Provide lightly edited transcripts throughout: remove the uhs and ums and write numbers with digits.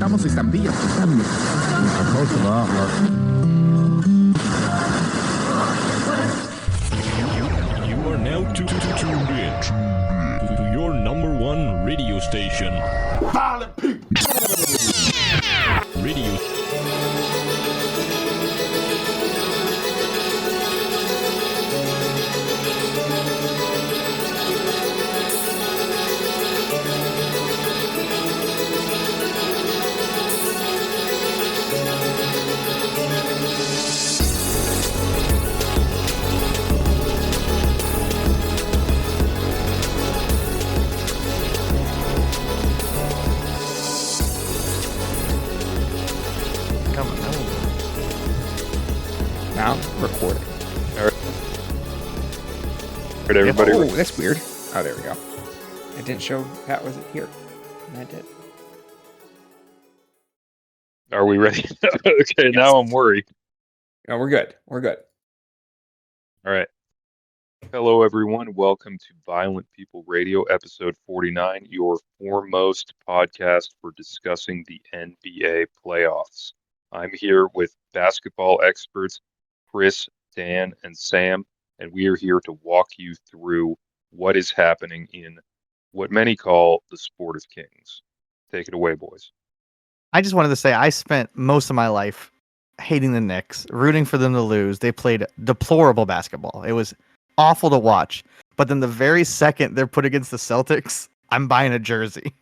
Usamos estampillas también. Close enough. You are now tuned in to your number one radio station. Violent people. Radio. Now recording. All right, everybody. Oh, that's weird. Oh, there we go. It didn't show Pat was here. And that did. Are we ready? Okay, now I'm worried. No, we're good. We're good. All right. Hello, everyone. Welcome to Violent People Radio, episode 49, your foremost podcast for discussing the NBA playoffs. I'm here with basketball experts Chris, Dan, and Sam, and we are here to walk you through what is happening in what many call the sport of kings. Take it away, boys. I just wanted to say I spent most of my life hating the Knicks, rooting for them to lose. They played deplorable basketball. It was awful to watch. But then the very second they're put against the Celtics, I'm buying a jersey.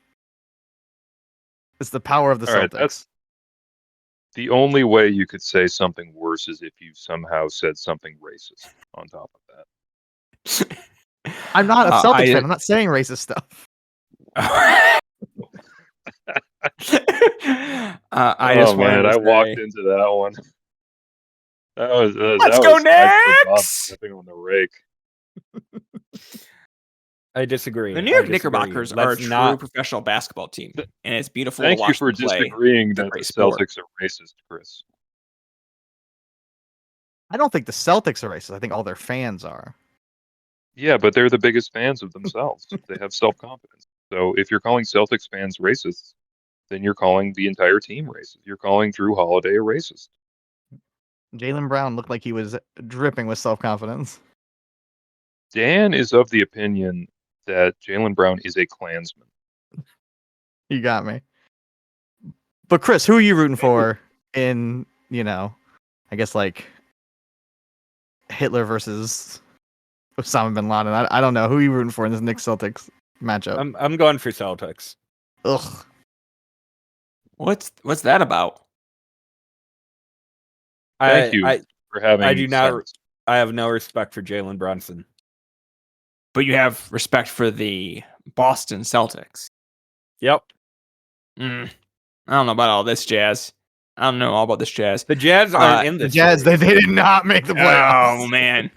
It's the power of the All right, Celtics. that's the only way you could say something worse is if you somehow said something racist on top of that. I'm not a Celtics fan. I'm not saying racist stuff. I just wanted to I say, walked into that one. Let's that go was Bob Knicks! stepping on the rake. I disagree. The New York I disagree. Knickerbockers are a Let's true not. professional basketball team, and it's beautiful Thank to you watch for them play. disagreeing It's a that the great sport. Celtics are racist, Chris. I don't think the Celtics are racist. I think all their fans are. Yeah, but they're the biggest fans of themselves. They have self-confidence. So if you're calling Celtics fans racists, then you're calling the entire team racist. You're calling Drew Holiday a racist. Jaylen Brown looked like he was dripping with self-confidence. Dan is of the opinion that Jaylen Brown is a Klansman. You got me. But Chris, who are you rooting for in, I guess like Hitler versus Osama bin Laden? I don't know. Who are you rooting for in this Knicks Celtics matchup? I'm going for Celtics. Ugh. What's that about? Thank you for having I do not. sense. I have no respect for Jalen Brunson. But you have respect for the Boston Celtics. Yep. I don't know about all this jazz. I don't know all about this jazz. The Jazz aren't in The this. Jazz, they series. did not make the playoffs. Oh man!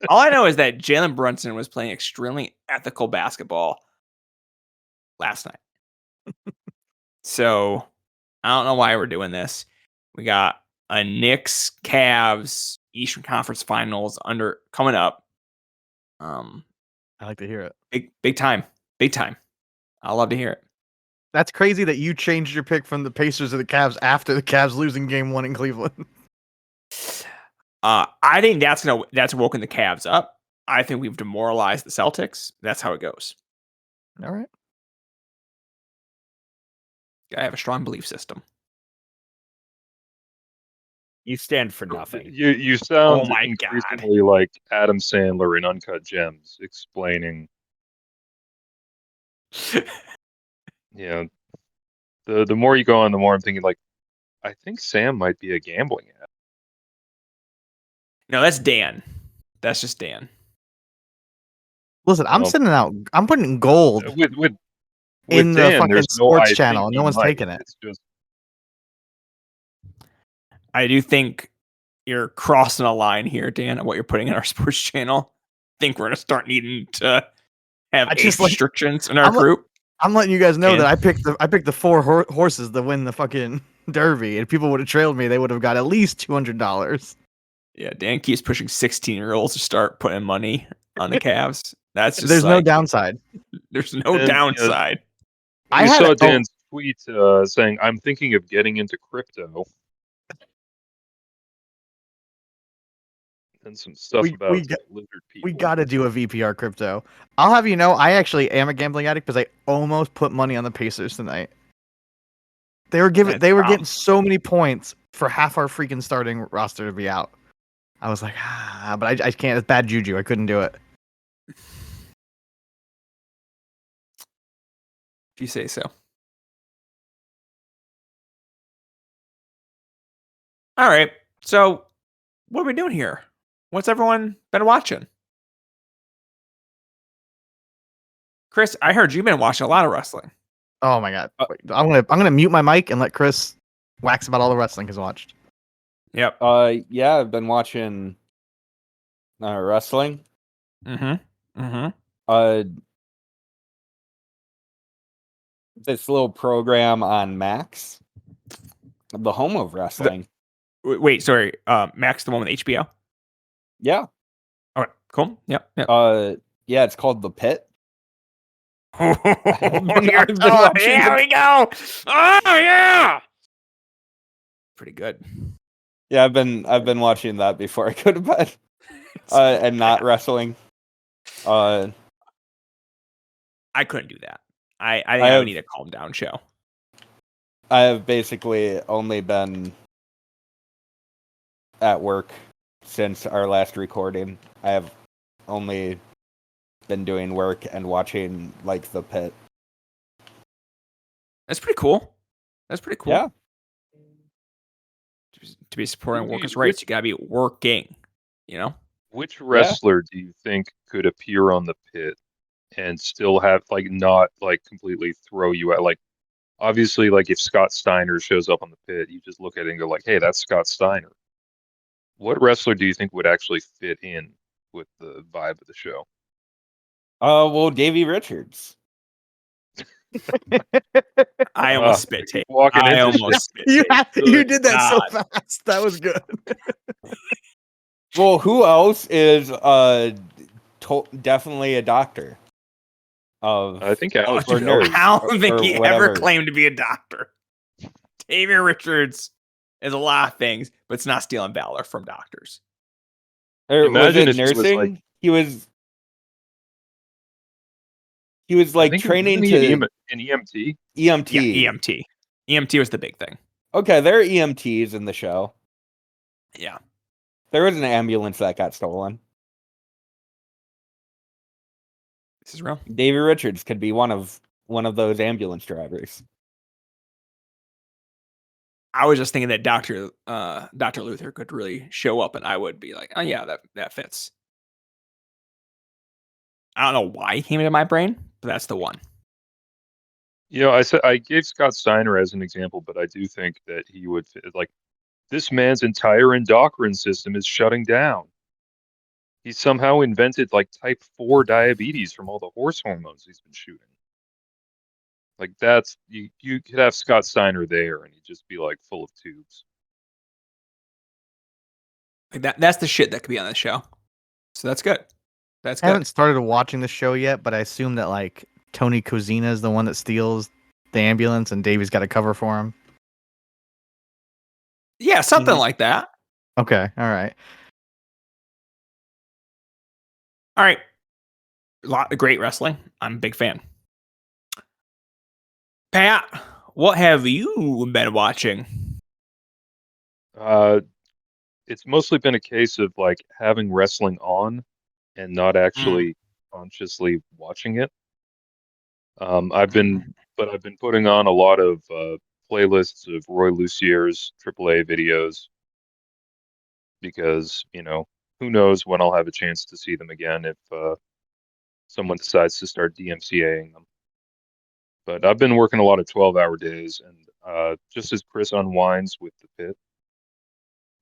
All I know is that Jalen Brunson was playing extremely ethical basketball last night. So I don't know why we're doing this. We got a Knicks Cavs Eastern Conference Finals coming up. I like to hear it. Big time. I love to hear it. That's crazy that you changed your pick from the Pacers to the Cavs after the Cavs losing game 1 in Cleveland. I think that's woken the Cavs up. I think we've demoralized the Celtics. That's how it goes. All right. I have a strong belief system. You stand for nothing. You sound Oh my increasingly like Adam Sandler in Uncut Gems, explaining, the more you go on, the more I'm thinking like, I think Sam might be a gambling app. No, that's Dan. That's just Dan. Listen, I'm Well, sending out. I'm putting gold With in the Dan, fucking there's no sports I channel. think No he one's might. taking it. It's just I do think you're crossing a line here, Dan, on what you're putting in our sports channel. I think we're going to start needing to have I age just like- restrictions in our I'm a- group. I'm letting you guys know And- that I picked the 4 horses to win the fucking Derby, and people would have trailed me. They would have got at least $200. Yeah, Dan keeps pushing 16-year-olds to start putting money on the Cavs. That's just There's no like, downside. There's no And, downside. I you had saw a- Dan's tweet saying, "I'm thinking of getting into crypto," and some stuff We- about we got- lizard people. We got to do a VPR crypto. I'll have you know, I actually am a gambling addict because I almost put money on the Pacers tonight. They were getting so many points for half our freaking starting roster to be out. I was like, but I can't. It's bad juju. I couldn't do it. If you say so. All right. So, what are we doing here? What's everyone been watching? Chris, I heard you've been watching a lot of wrestling. Oh my god! Wait, I'm gonna mute my mic and let Chris wax about all the wrestling he's watched. Yep. Yeah, I've been watching wrestling. This little program on Max, the home of wrestling. Wait, sorry. Max, the one with HBO? Yeah. All right, cool. Yep. Yeah, it's called The Pit. Here we go. Oh yeah. Pretty good. Yeah, I've been watching that before I go to bed. And not wrestling. I couldn't do that. I think I would need a calm down show. I have basically only been at work since our last recording. I have only been doing work and watching like The Pit. That's pretty cool. Yeah. To be supporting workers' rights, you gotta be working. You know. Which wrestler do you think could appear on The Pit and still have like not like completely throw you out? Like obviously, like if Scott Steiner shows up on The Pit, you just look at it and go like, "Hey, that's Scott Steiner." What wrestler do you think would actually fit in with the vibe of the show? Well, Davey Richards. I almost spit take. Walking I into almost spit You take. you did that so God. fast. That was good. Well, who else is definitely a doctor? I think Alex or Shelley. nurse. I don't think or he whatever. ever claimed to be a doctor. Davey Richards is a lot of things, but it's not stealing valor from doctors. Or Imagine was if it he was, nursing? like- He was I like think training wasn't he to an EMT. EMT. Yeah, EMT. EMT was the big thing. Okay, there are EMTs in the show. Yeah. There was an ambulance that got stolen. This is real. Davey Richards could be one of those ambulance drivers. I was just thinking that Dr. Luther could really show up and I would be like, oh yeah, that fits. I don't know why he came into my brain, but that's the one. You know, I gave Scott Steiner as an example, but I do think that he would fit. Like this man's entire endocrine system is shutting down. He somehow invented like type 4 diabetes from all the horse hormones he's been shooting. Like that's you could have Scott Steiner there and he'd just be like full of tubes. Like that's the shit that could be on the show. So that's good. That's I good. haven't started watching the show yet, but I assume that like Tony Kozina is the one that steals the ambulance, and Davey's got to cover for him. Yeah, something like that. Okay, all right. All right. A lot of great wrestling. I'm a big fan. Pat, what have you been watching? It's mostly been a case of like having wrestling on and not actually consciously watching it. I've been putting on a lot of playlists of Roy Lucier's AAA videos because, you know, who knows when I'll have a chance to see them again if someone decides to start DMCAing them. But I've been working a lot of 12-hour days, and just as Chris unwinds with the pit,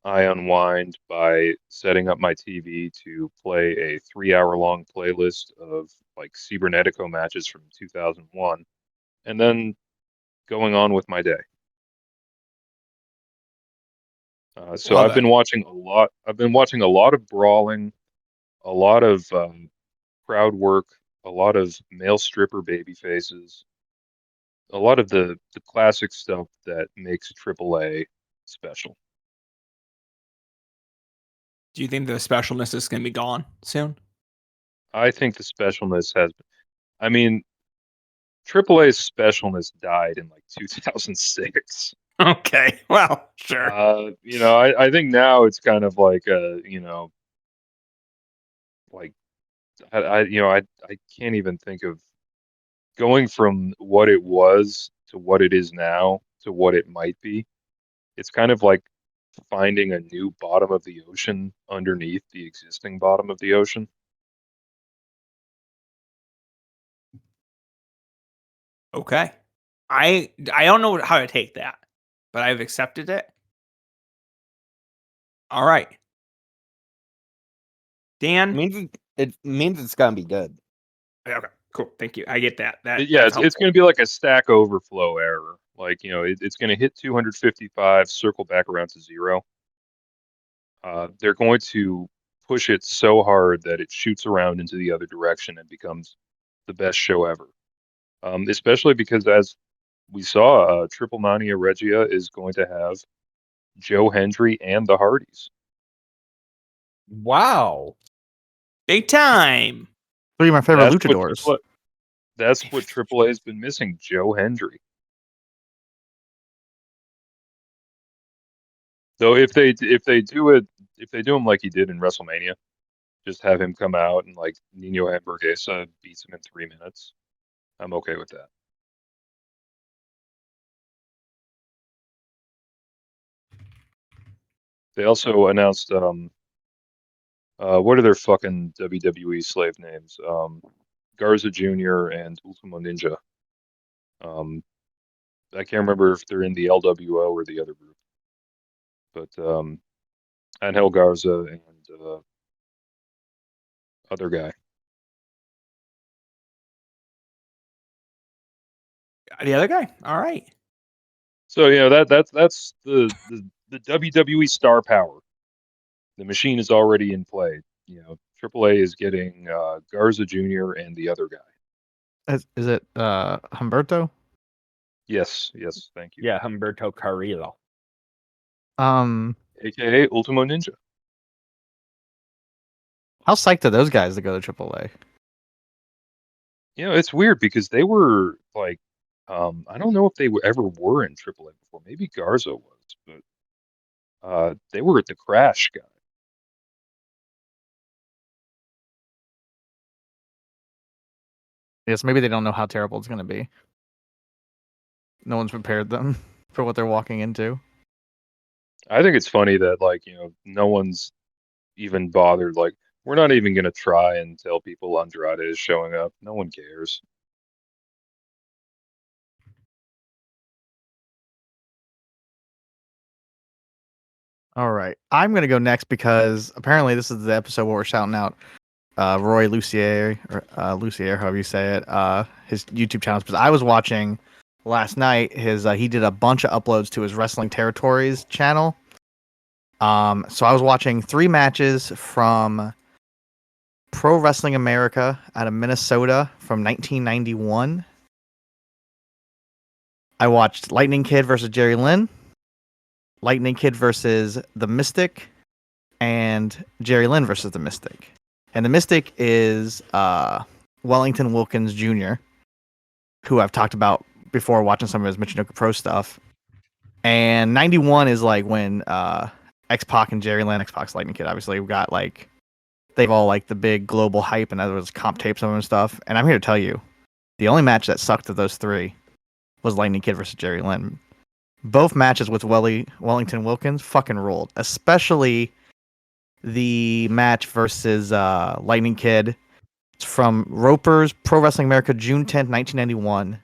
I unwind by setting up my TV to play a 3-hour-long playlist of like Cybernetico matches from 2001, and then going on with my day. So Love I've been watching a lot. I've been watching a lot of brawling, a lot of crowd work, a lot of male stripper baby faces, a lot of the classic stuff that makes AAA special. Do you think the specialness is going to be gone soon? I think the specialness has. I mean, AAA's specialness died in like 2006. Okay, well, sure. I think now it's kind of like like I can't even think of going from what it was to what it is now to what it might be. It's kind of like finding a new bottom of the ocean underneath the existing bottom of the ocean. Okay. I don't know how to take that, but I've accepted it. All right. Dan. It means it's gonna be good. Okay, cool. Thank you. I get that. It's going to be like a Stack Overflow error. Like, it's going to hit 255, circle back around to 0. They're going to push it so hard that it shoots around into the other direction and becomes the best show ever. Especially because, as we saw, Triple Mania Regia is going to have Joe Hendry and the Hardys. Wow. Big time. Three of my favorite luchadors. That's what AAA has been missing, Joe Hendry. So if they do him like he did in WrestleMania, just have him come out and like Nino Hamburguesa beats him in 3 minutes, I'm okay with that. They also announced what are their fucking WWE slave names? Garza Jr. and Ultimo Ninja. I can't remember if they're in the LWO or the other group. But Angel Garza and other guy. The other guy. All right. So that's the WWE star power. The machine is already in play. AAA is getting Garza Jr. and the other guy. Is it Humberto? Yes, thank you. Yeah, Humberto Carrillo. AKA Ultimo Ninja. How psyched are those guys to go to AAA? It's weird because they were like, I don't know if they ever were in AAA before. Maybe Garza was, but they were at the Crash guy. Yes, maybe they don't know how terrible it's going to be. No one's prepared them for what they're walking into. I think it's funny that no one's even bothered. Like, we're not even going to try and tell people Andrade is showing up. No one cares. All right. I'm going to go next because apparently this is the episode where we're shouting out Roy Lucier, or Lucier, however you say it, his YouTube channels. Because I was watching last night he did a bunch of uploads to his Wrestling Territories channel. So I was watching 3 matches from Pro Wrestling America out of Minnesota from 1991. I watched Lightning Kid versus Jerry Lynn, Lightning Kid versus The Mystic, and Jerry Lynn versus The Mystic. And The Mystic is Wellington Wilkins Jr., who I've talked about before watching some of his Michinoku Pro stuff. And 91 is like when X-Pac and Jerry Lynn, X-Pac's Lightning Kid, obviously, got they've all the big global hype, and there was comp tapes of them and stuff. And I'm here to tell you, the only match that sucked of those 3 was Lightning Kid versus Jerry Lynn. Both matches with Wellington Wilkins fucking ruled, especially the match versus Lightning Kid. It's from Roper's Pro Wrestling America, June 10th, 1991.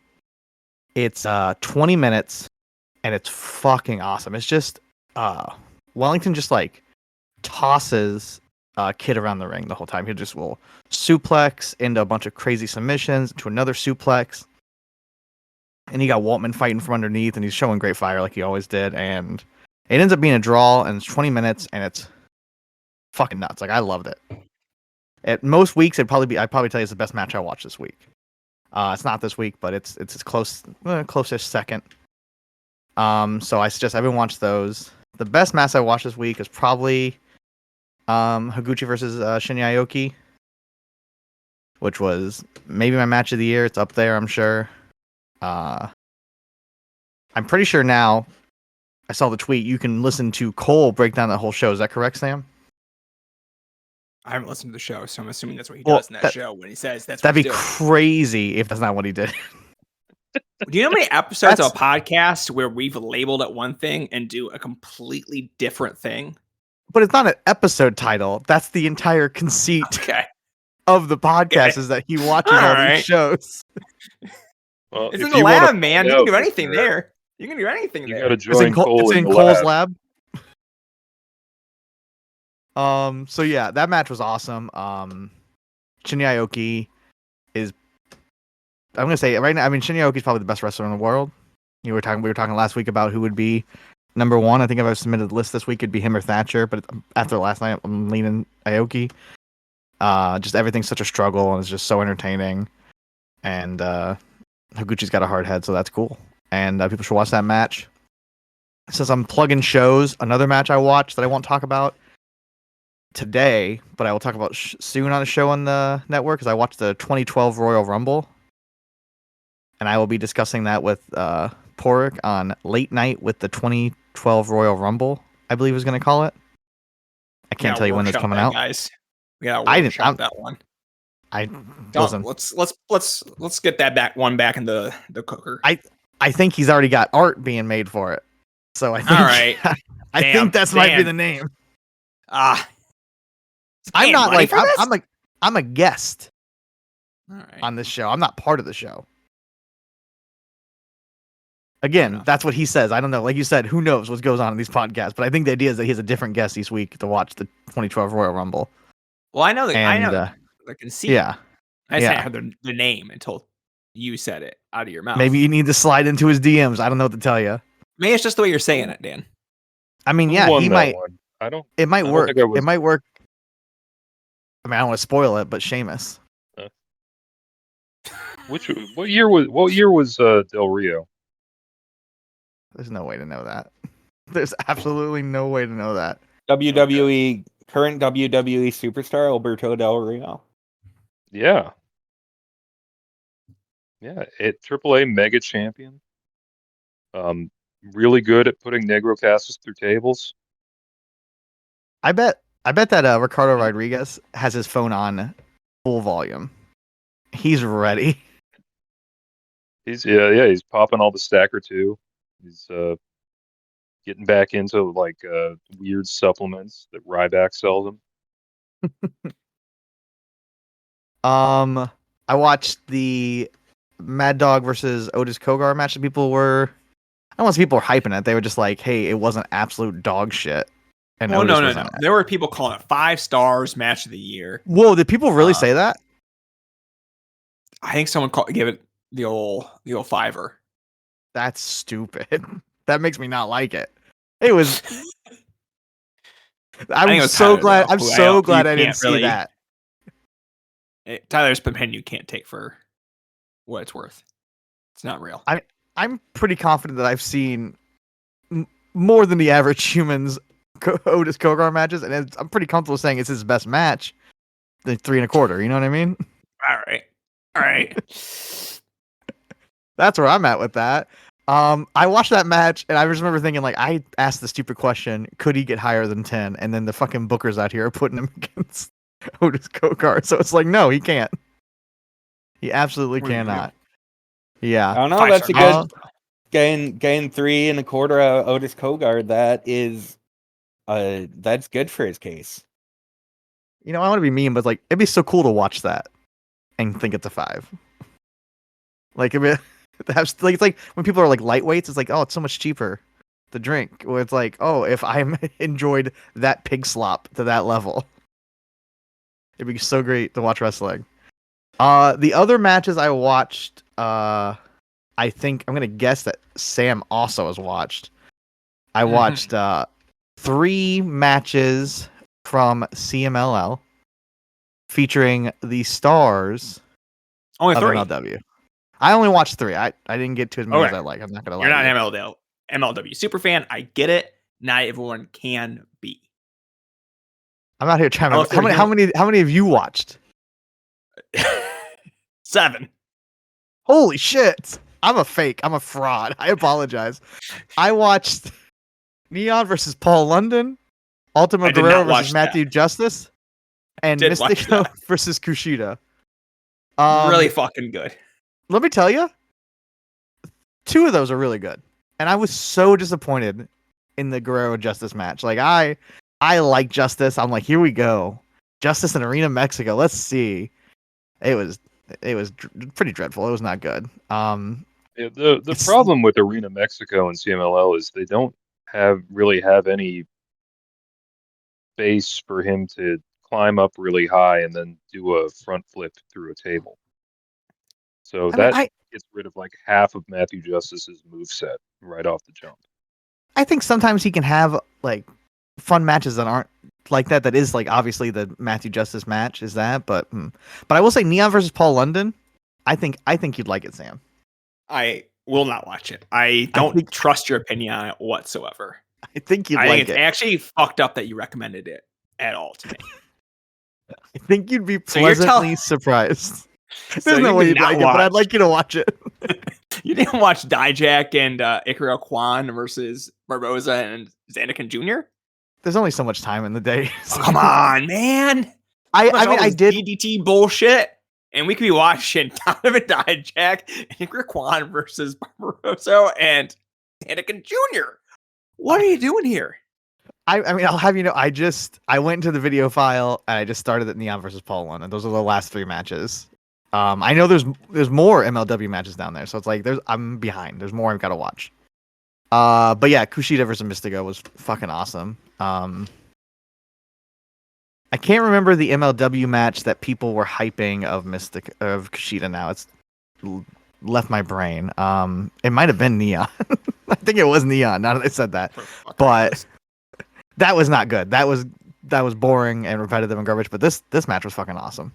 It's 20 minutes, and it's fucking awesome. It's just Wellington just tosses Kid around the ring the whole time. He just will suplex into a bunch of crazy submissions, to another suplex. And you got Waltman fighting from underneath, and he's showing great fire like he always did. And it ends up being a draw, and it's 20 minutes, and it's fucking nuts. I loved it. At most weeks, I'd probably tell you it's the best match I watched this week. It's not this week, but it's close, closest second. So I suggest everyone watch those. The best match I watched this week is probably Higuchi versus Shinya Aoki, which was maybe my match of the year. It's up there, I'm sure. I'm pretty sure now. I saw the tweet. You can listen to Cole break down the whole show. Is that correct, Sam? I haven't listened to the show, so I'm assuming that's what he Well, does in that show when he says that's what That'd be he's doing. crazy if that's not what he did. Do you know how many episodes of a podcast where we've labeled it one thing and do a completely different thing? But it's not an episode title. That's the entire conceit Okay. of the podcast is that he watches all these shows. Well, It's if in the you wanna lab, find man. You out, can do anything listener, there. You can do anything You there. got to It's join in, Cole it's in the Cole's lab. lab. So yeah, that match was awesome. Shinya Aoki is, I'm gonna say it right now. I mean, Shinya Aoki is probably the best wrestler in the world. We were talking last week about who would be number one. I think if I submitted a list this week, it'd be him or Thatcher. But after last night, I'm leaning Aoki. Just everything's such a struggle and it's just so entertaining. And Higuchi's got a hard head, so that's cool. And people should watch that match. Since I'm plugging shows, another match I watched that I won't talk about today, but I will talk about soon on a show on the network, because I watched the 2012 Royal Rumble. And I will be discussing that with Porik on Late Night with the 2012 Royal Rumble, I believe is going to call it. I can't tell you when it's coming out. Guys. We gotta I workshop didn't. that one. Listen. Let's get that back in the cooker. I think he's already got art being made for it. So I think All right. I think that's might be the name. I'm not like I'm a guest on this show. I'm not part of the show. Again, that's what he says. I don't know. Like you said, who knows what goes on in these podcasts? But I think the idea is that he has a different guest each week to watch the 2012 Royal Rumble. Well, I know the conceit. Yeah. I just hadn't heard the name until you said it out of your mouth. Maybe you need to slide into his DMs. I don't know what to tell you. Maybe it's just the way you're saying it, Dan. I mean, yeah, he might. It might work. It might work. I mean, I don't want to spoil it, but Sheamus. What year was Del Rio? There's no way to know that. There's absolutely no way to know that. Current WWE superstar Alberto Del Rio. Yeah. Yeah, AAA mega champion. Really good at putting Negro Casas through tables. I bet that Ricardo Rodriguez has his phone on full volume. He's ready. He's popping all the Stacker 2. He's getting back into like weird supplements that Ryback sells him. I watched the Mad Dog versus Otis Kogar match that people were, I don't want to say people were hyping it. They were just like, hey, it wasn't absolute dog shit. And no. There were people calling it 5 stars match of the year. Whoa, did people really say that? I think someone gave it the old fiver. That's stupid. That makes me not like it. It was. I'm so glad. I'm so glad I didn't see that. Tyler's opinion you can't take for what it's worth. It's not real. I'm pretty confident that I've seen more than the average human's Otis Kogar matches, and I'm pretty comfortable saying it's his best match. The 3 1/4. You know what I mean? All right. That's where I'm at with that. I watched that match, and I just remember thinking, like, I asked the stupid question, could he get higher than 10? And then the fucking bookers out here are putting him against Otis Kogar. So it's like, no, he can't. He absolutely cannot. Yeah. I don't know. That's a good gain 3 1/4 Otis Kogar. That is, that's good for his case. You know, I want to be mean, but like, it'd be so cool to watch that and think it's a 5. Like, it's like when people are like lightweights, it's like, oh, it's so much cheaper to drink. Where it's like, oh, if I enjoyed that pig slop to that level, it'd be so great to watch wrestling. The other matches I watched, I think I'm gonna guess that Sam also has watched. I watched 3 matches from CMLL featuring the stars only of 3. MLW. I only watched 3. I didn't get to as many as Okay. I like. I'm not gonna lie. You're to not you. an MLW super fan. I get it. Not everyone can be. I'm out here trying Unless to. How many have you watched? 7. Holy shit! I'm a fake. I'm a fraud. I apologize. I watched Neon versus Paul London, Ultimo I did Guerrero not watch versus Matthew Justice, and Did watch Mystico that. versus Kushida. Really fucking good. Let me tell you, 2 of those are really good, and I was so disappointed in the Guerrero Justice match. Like I like Justice. I'm like, here we go, Justice in Arena Mexico. Let's see. It was pretty dreadful. It was not good. Yeah, the problem with Arena Mexico and CMLL is they don't really have any base for him to climb up really high and then do a front flip through a table. So I mean, that gets rid of like half of Matthew Justice's moveset right off the jump. I think sometimes he can have like fun matches that aren't like that. That is like obviously the Matthew Justice match is that, but I will say Neon versus Paul London. I think you'd like it, Sam. I will not watch it. I don't trust your opinion on it whatsoever. I think you'd I like think it's it. actually fucked up that you recommended it at all to me. I think you'd be So you're pleasantly surprised. There's So no you way did you'd not like it, but I'd watch- like you to watch it. You didn't watch Dijak and Ikario Kwan versus Barboza and Zanakin Jr.? There's only so much time in the day. Oh, come on, man. I mean, I did. DDT bullshit, and we could be watching Donovan Dijak and Ikario Kwan versus Barboza and Zanakin Jr. What are you doing here? I mean, I'll have you know, I went into the video file and I just started at Neon versus Paul London. Those are the last 3 matches. I know there's more MLW matches down there, so it's like I'm behind. There's more I've got to watch. But yeah, Kushida versus Mystico was fucking awesome. I can't remember the MLW match that people were hyping of Kushida now. It's left my brain. It might have been Neon. I think it was Neon. Now that I said that, but that was not good. That was boring and repetitive and garbage. But this match was fucking awesome.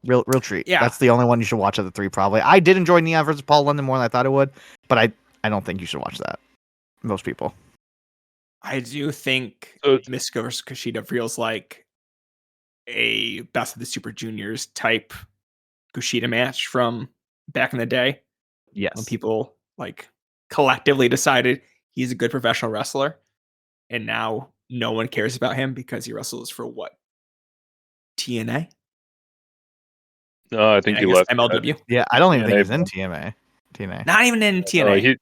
Real treat. Yeah. That's the only one you should watch of the 3 probably. I did enjoy Neon versus Paul London more than I thought it would, but I don't think you should watch that. Most people. I do think Mystico versus Kushida feels like a Best of the Super Juniors type Kushida match from back in the day. Yes. When people like collectively decided he's a good professional wrestler, and now no one cares about him because he wrestles for what? TNA? No, I think I he guess left MLW. Yeah, I don't even think TNA, he's in TNA. Not even in TNA.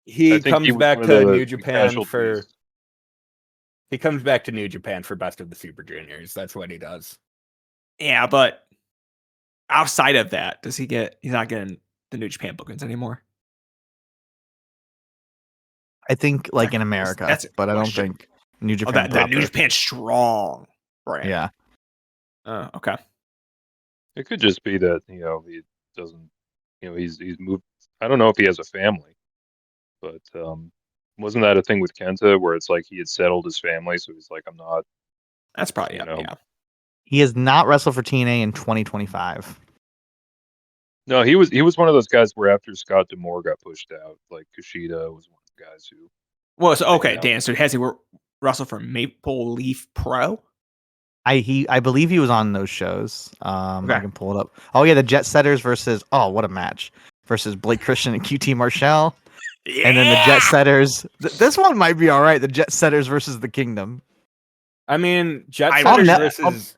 He I think comes he was back one of to the New Japan for. casualties. He comes back to New Japan for Best of the Super Juniors. That's what he does. Yeah, but outside of that, he's not getting the New Japan bookings anymore? I think like in America, That's a but I don't question. think New Japan. That proper. New Japan's strong brand. Yeah. Oh, okay. It could just be that he doesn't, he's moved. I don't know if he has a family, but wasn't that a thing with Kenta where it's like he had settled his family, so he's like, I'm not. That's probably Yeah. He has not wrestled for TNA in 2025. No, he was one of those guys where after Scott D'Amore got pushed out, like Kushida was one of the guys who. Well, so okay, out. Dan. So has he wrestled for Maple Leaf Pro? I believe he was on those shows. Okay. I can pull it up. Oh yeah, the Jet Setters versus what a match versus Blake Christian and QT Marshall. Yeah. And then the Jet Setters. This one might be all right. The Jet Setters versus the Kingdom. I mean, Jet I Setters love versus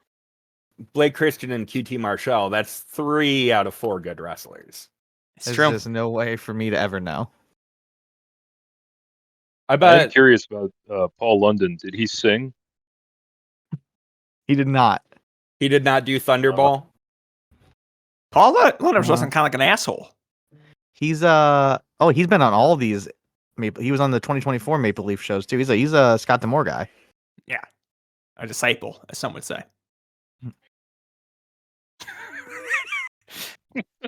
Blake Christian and QT Marshall. That's 3 out of 4 good wrestlers. It's true. There's no way for me to ever know. I I'm bet. curious about Paul London. Did he sing? He did not. He did not do Thunderball. Paul London's wasn't kind of like an asshole. He's he's been on all these he was on the 2024 Maple Leaf shows too. He's a Scott D'Amore guy. Yeah. A disciple, as some would say.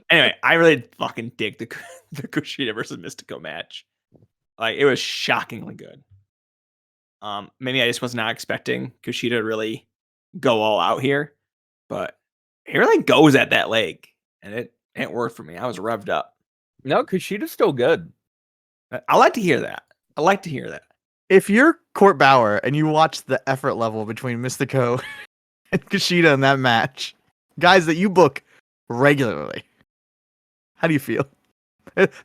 Anyway, I really fucking dig the Kushida versus Mystico match. Like, it was shockingly good. Maybe I just was not expecting Kushida to really go all out here, but he really goes at that leg, and it It worked for me. I was revved up. No, Kushida's still good. I like to hear that. I like to hear that. If you're Court Bauer and you watch the effort level between Mystico and Kushida in that match, guys that you book regularly, how do you feel?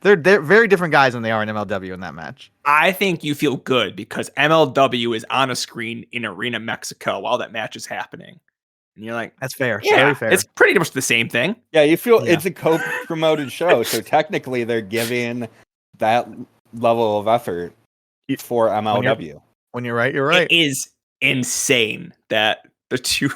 They're very different guys than they are in MLW in that match. I think you feel good because MLW is on a screen in Arena Mexico while that match is happening. And you're like, That's fair. yeah, Very fair. it's pretty much the same thing. Yeah, you feel Yeah. it's a co-promoted show, so technically they're giving that level of effort for MLW. When you're right, you're right. It is insane that the two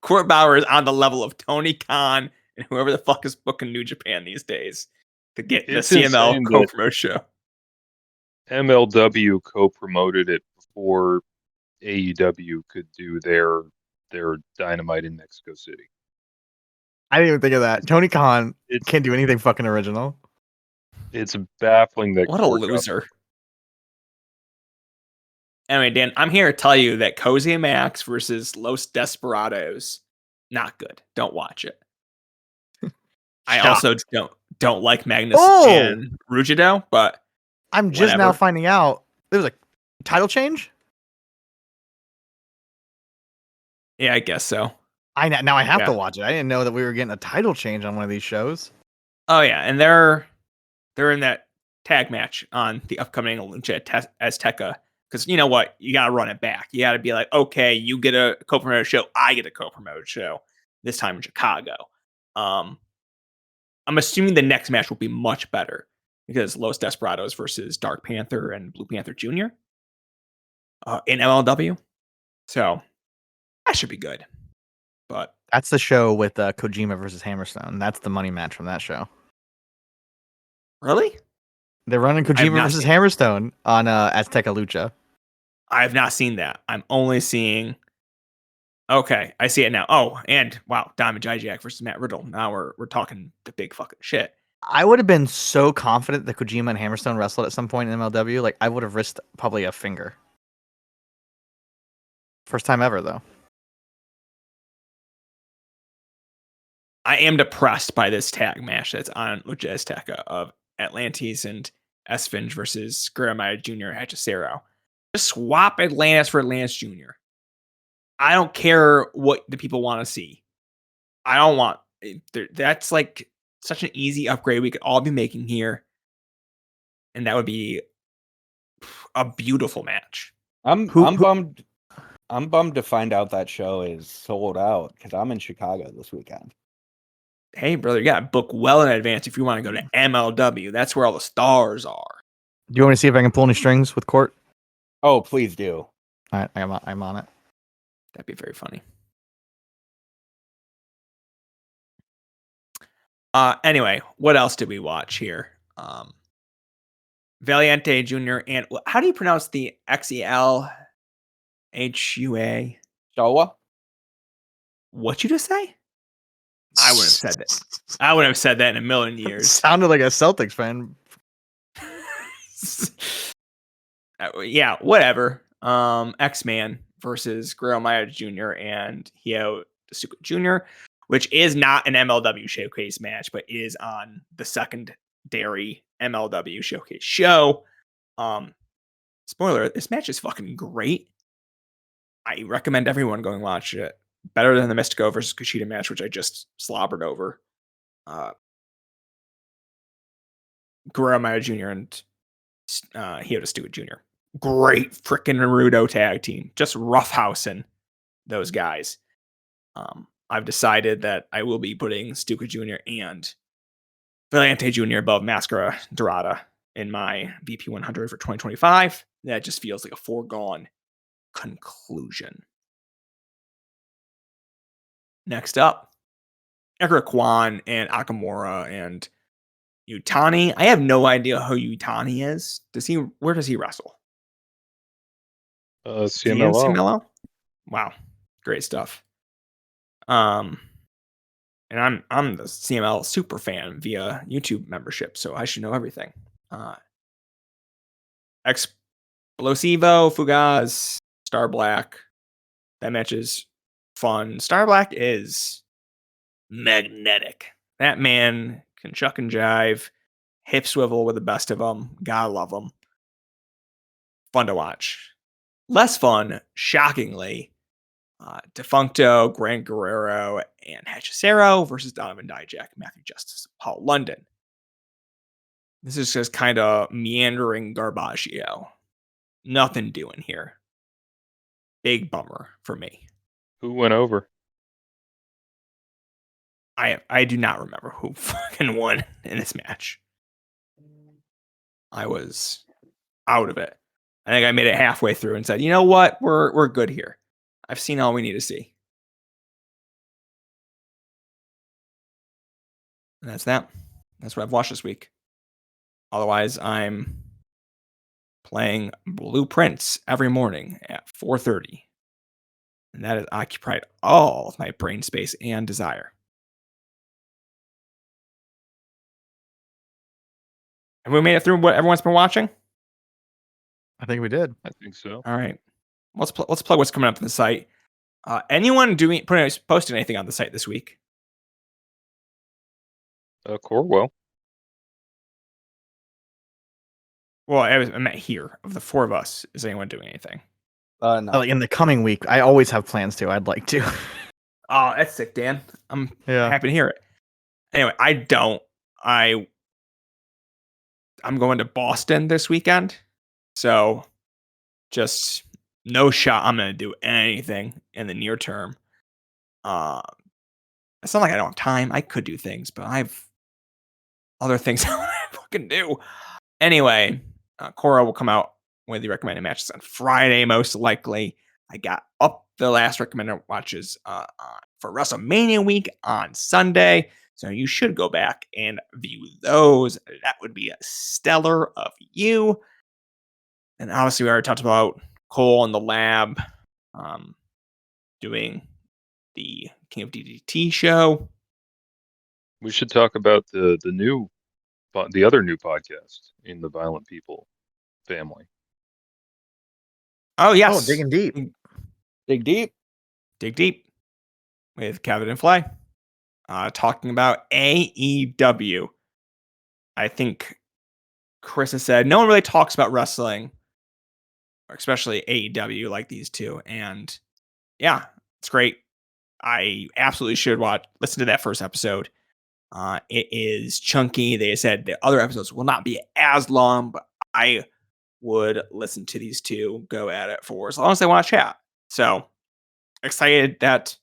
Court Bauer is on the level of Tony Khan and whoever the fuck is booking New Japan these days to get It's the CML insane that- co-promote show. MLW co-promoted it before AEW could do their Dynamite in Mexico City. I didn't even think of that. Tony Khan It's can't do anything fucking original. it's baffling that What a Court got- loser. Anyway, Dan, I'm here to tell you that Cozy and Max versus Los Desperados, not good. Don't watch it. I also don't like Magnus and Rugido, but I'm just now whatever. finding out there was a title change. Yeah, I guess so. Now I have Yeah. to watch it. I didn't know that we were getting a title change on one of these shows. Oh yeah, and they're in that tag match on the upcoming Lucha Azteca. Because you know what, you gotta run it back. You gotta be like, okay, you get a co-promoted show, I get a co-promoted show. This time in Chicago. I'm assuming the next match will be much better because Los Desperados versus Dark Panther and Blue Panther Jr. In MLW. So that should be good. But That's the show with Kojima versus Hammerstone. That's the money match from that show. really? They're running Kojima not versus seen- Hammerstone on Azteca Lucha. I have not seen that. I'm only seeing. Okay, I see it now. Oh, and wow, Diamond Jack versus Matt Riddle. Now we're talking the big fucking shit. I would have been so confident that Kojima and Hammerstone wrestled at some point in MLW. Like I would have risked probably a finger. First time ever though. I am depressed by this tag match that's on Lucha Azteca of Atlantis and Esfinge versus Jeremiah Jr. and Hechicero. Just swap Atlantis for Atlantis Jr. I don't care what the people want to see. I don't want. That's like such an easy upgrade we could all be making here, and that would be a beautiful match. I'm bummed. I'm bummed to find out that show is sold out because I'm in Chicago this weekend. Hey, brother, you got to book well in advance if you want to go to MLW. That's where all the stars are. Do you want to see if I can pull any strings with Court? Oh, please do. All right, I'm on it. That'd be very funny. Anyway, what else did we watch here? Valiente Jr. and how do you pronounce the XEL HUA? Showa? What you just say? I wouldn't have said that. I wouldn't have said that in a million years. Sounded like a Celtics fan. Yeah, whatever. X-Man versus Guerrero Maya Jr. and Hio Tasuka Jr., which is not an MLW showcase match, but is on the secondary MLW showcase show. Spoiler, this match is fucking great. I recommend everyone going watch it. Better than the Mystico versus Kushida match, which I just slobbered over. Guerrero Maya Jr. and Hio Stewart Jr. Great freaking Naruto tag team. Just roughhousing those guys. I've decided that I will be putting Stuka Jr. and Valiente Jr. above Mascara Dorada in my VP 100 for 2025. That just feels like a foregone conclusion. Next up, Ekura Kwan and Akamura and Utani. I have no idea who Utani is. Where does he wrestle? CMLL. CMLL? Wow. Great stuff. And I'm the CML super fan via YouTube membership, so I should know everything. Explosivo, Fugaz, Star Black. That match is fun. Star Black is magnetic. That man can chuck and jive, hip swivel with the best of them. Gotta love him. Fun to watch. Less fun, shockingly, Defuncto, Gran Guerrero, and Hechicero versus Donovan Dijak, Matthew Justice, Paul London. This is just kind of meandering garbaggio. Nothing doing here. Big bummer for me. Who went over? I do not remember who fucking won in this match. I was out of it. I think I made it halfway through and said, you know what? We're good here. I've seen all we need to see. And that's that. That's what I've watched this week. Otherwise, I'm playing Blueprints every morning at 4:30. And that has occupied all of my brain space and desire. Have we made it through what everyone's been watching? I think we did. I think so. All right. Let's plug what's coming up on the site. Anyone posting anything on the site this week? Corwell. Well, I meant here. Of the four of us, is anyone doing anything? No. Like in the coming week, I always have plans to. I'd like to. Oh, that's sick, Dan. I'm Yeah. happy to hear it. Anyway, I don't. I'm going to Boston this weekend. So just no shot I'm going to do anything in the near term. It's not like I don't have time. I could do things, but I have other things I want to fucking do. Anyway, Cora will come out with the recommended matches on Friday, most likely. I got up the last recommended watches for WrestleMania week on Sunday. So you should go back and view those. That would be stellar of you. And obviously, we already talked about Cole in the lab doing the King of DDT show. We should talk about the other new podcast in the Violent People family. Oh, yes. Oh, digging deep. Dig deep. Dig deep with Kevin and Fly. Talking about AEW. I think Chris has said no one really talks about wrestling, especially AEW, like these two. And yeah, it's great. I absolutely should listen to that first episode. It is chunky. They said the other episodes will not be as long, but I would listen to these two go at it for as long as they want to chat. So excited that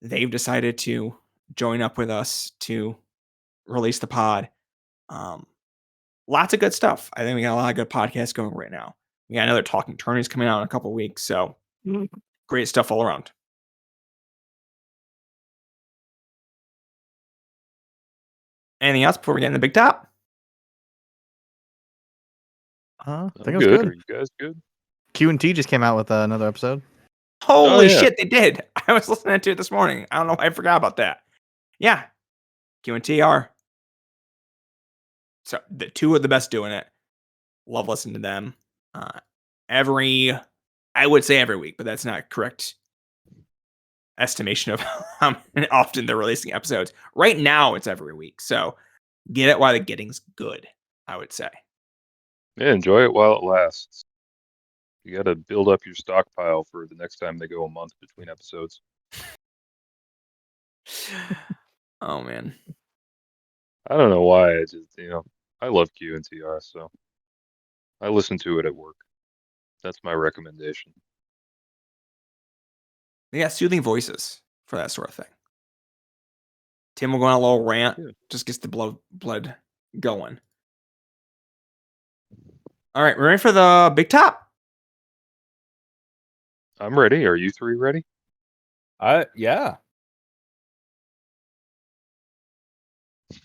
they've decided to join up with us to release the pod. Lots of good stuff. I think we got a lot of good podcasts going right now. We got another Talking Tarnish coming out in a couple of weeks. So great stuff all around. Anything else before we get in the big top? I think I'm it was good. good. Are you guys good? Q&T just came out with another episode. Holy yeah. shit, they did. I was listening to it this morning. I don't know why I forgot about that. Yeah. Q&T are. So the two are the best doing it. Love listening to them. I would say every week, but that's not correct estimation of how often they're releasing episodes. Right now, it's every week. So get it while the getting's good, I would say. Yeah, enjoy it while it lasts. You got to build up your stockpile for the next time they go a month between episodes. Oh, man. I don't know why. I love Q and TR, so I listen to it at work. That's my recommendation. They got soothing voices for that sort of thing. Tim will go on a little rant. Yeah. Just gets the blood going. All right, we're ready for the big top. I'm ready. Are you three ready? Yeah.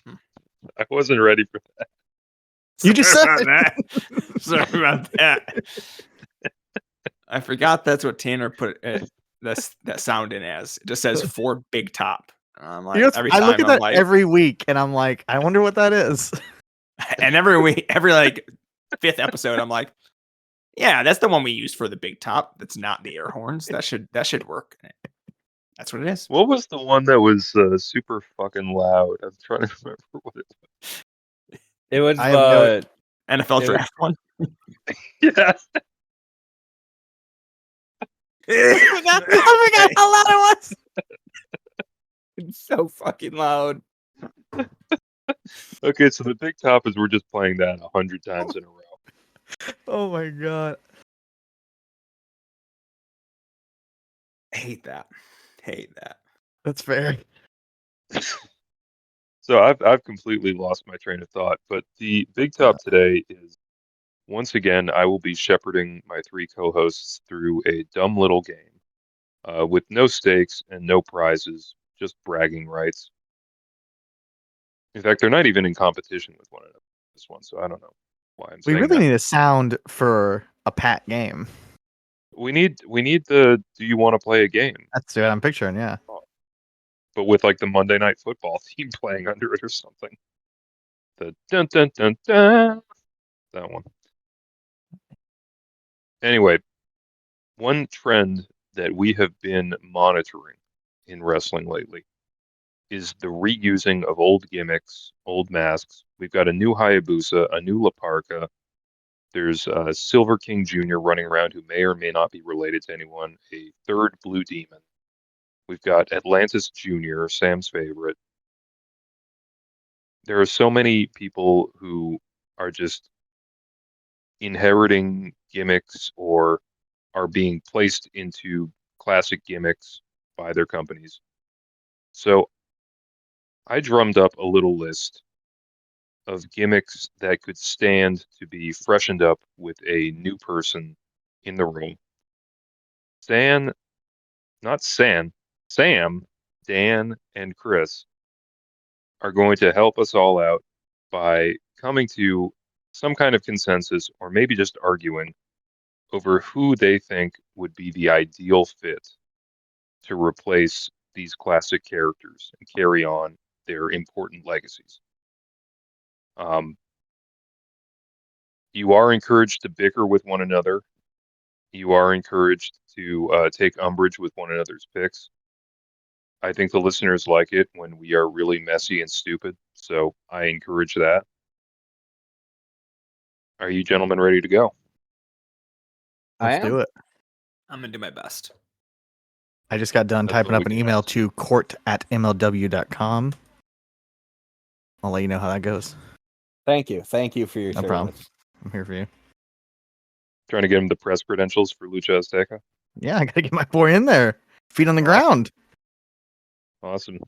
I wasn't ready for that. You just said Sorry about that. Sorry about that. I forgot that's what Tanner put that sound in as. It just says for big top. I'm like, every time I look at I'm that like, every week, and I'm like, I wonder what that is. and every week, every like fifth episode, I'm like, yeah, that's the one we used for the big top. That's not the air horns. That should work. That's what it is. What was the one that was super fucking loud? I'm trying to remember what it was. It was I have no- NFL It draft one. Yeah. I forgot how loud it was. It's so fucking loud. Okay, so the big top is we're just playing that 100 times in a row. Oh my god. Hate that. That's fair. So I've completely lost my train of thought, but the big top today is once again I will be shepherding my three co-hosts through a dumb little game with no stakes and no prizes, just bragging rights. In fact, they're not even in competition with one another. This one, so I don't know why I'm We saying really that. need a sound for a Pat game. We need the do you want to play a game? That's what I'm picturing, yeah. But with like the Monday Night Football theme playing under it or something. The dun dun dun dun. That one. Anyway, one trend that we have been monitoring in wrestling lately is the reusing of old gimmicks, old masks. We've got a new Hayabusa, a new La Parka. There's Silver King Jr. running around who may or may not be related to anyone, a third Blue Demon. We've got Atlantis Jr., Sam's favorite. There are so many people who are just inheriting gimmicks or are being placed into classic gimmicks by their companies. So I drummed up a little list of gimmicks that could stand to be freshened up with a new person in the room. Sam, Dan, and Chris are going to help us all out by coming to some kind of consensus or maybe just arguing over who they think would be the ideal fit to replace these classic characters and carry on their important legacies. You are encouraged to bicker with one another. You are encouraged to take umbrage with one another's picks. I think the listeners like it when we are really messy and stupid, so I encourage that. Are you gentlemen ready to go? I Let's am. do it. I'm gonna do my best. I just got done That's typing all up we an can email ask. to court@mlw.com. I'll let you know how that goes. Thank you for your No service. problem. I'm here for you. Trying to get him the press credentials for Lucha Azteca. Yeah, I gotta get my boy in there. Feet on the Awesome. ground. Awesome.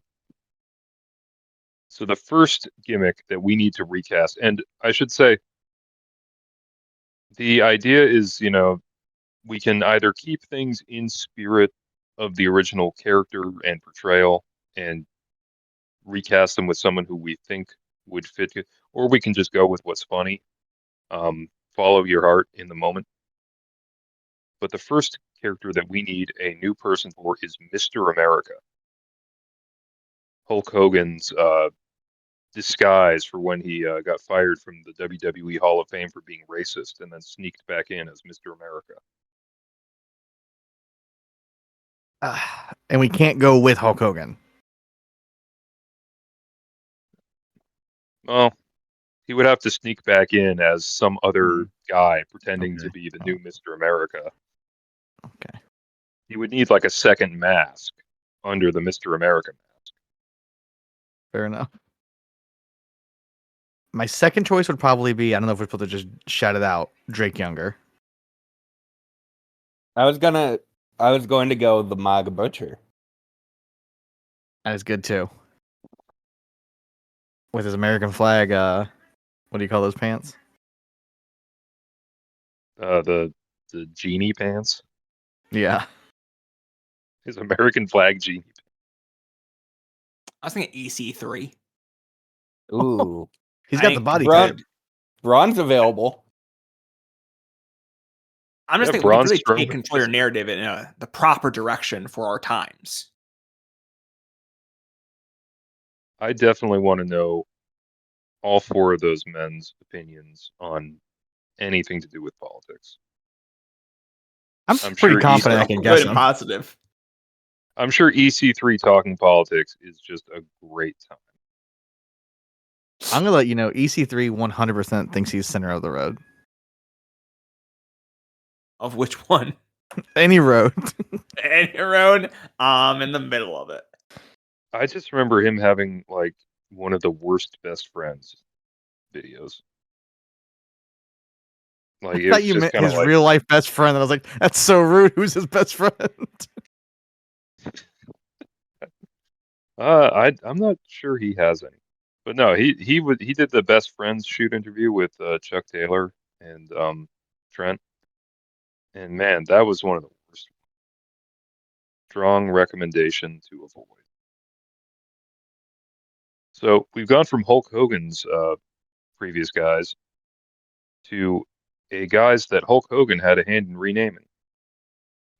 So the first gimmick that we need to recast, and I should say, the idea is, we can either keep things in spirit of the original character and portrayal and recast them with someone who we think would fit, or we can just go with what's funny. Follow your heart in the moment. But the first character that we need a new person for is Mr. America. Hulk Hogan's disguise for when he got fired from the WWE Hall of Fame for being racist and then sneaked back in as Mr. America. And we can't go with Hulk Hogan. Well, he would have to sneak back in as some other guy pretending to Okay. be the new Mr. America. Okay. He would need like a second mask under the Mr. America mask. Fair enough. My second choice would probably be, I don't know if we're supposed to just shout it out, Drake Younger. I was going to go the MAGA Butcher. That is good too. With his American flag, what do you call those pants? The genie pants. Yeah. His American flag genie. I was thinking EC3. Ooh. He's got the body Braun- type. Braun's available. I'm just Yeah, thinking we Braun could really Strowman. take control your narrative in the proper direction for our times. I definitely want to know all four of those men's opinions on anything to do with politics. I'm I'm pretty sure confident I each- can Good guess and him. positive. I'm sure EC3 talking politics is just a great time. I'm gonna let you know. EC3 100% thinks he's center of the road. Of which one? Any road. Any road. I'm in the middle of it. I just remember him having like one of the worst best friends videos. Like I it thought was you just meant kind of his like, real life best friend. And I was like, that's so rude. Who's his best friend? I'm not sure he has any, but no, he did the best friends shoot interview with Chuck Taylor and Trent, and man, that was one of the worst. Strong recommendation to avoid. So we've gone from Hulk Hogan's previous guys to a guys that Hulk Hogan had a hand in renaming.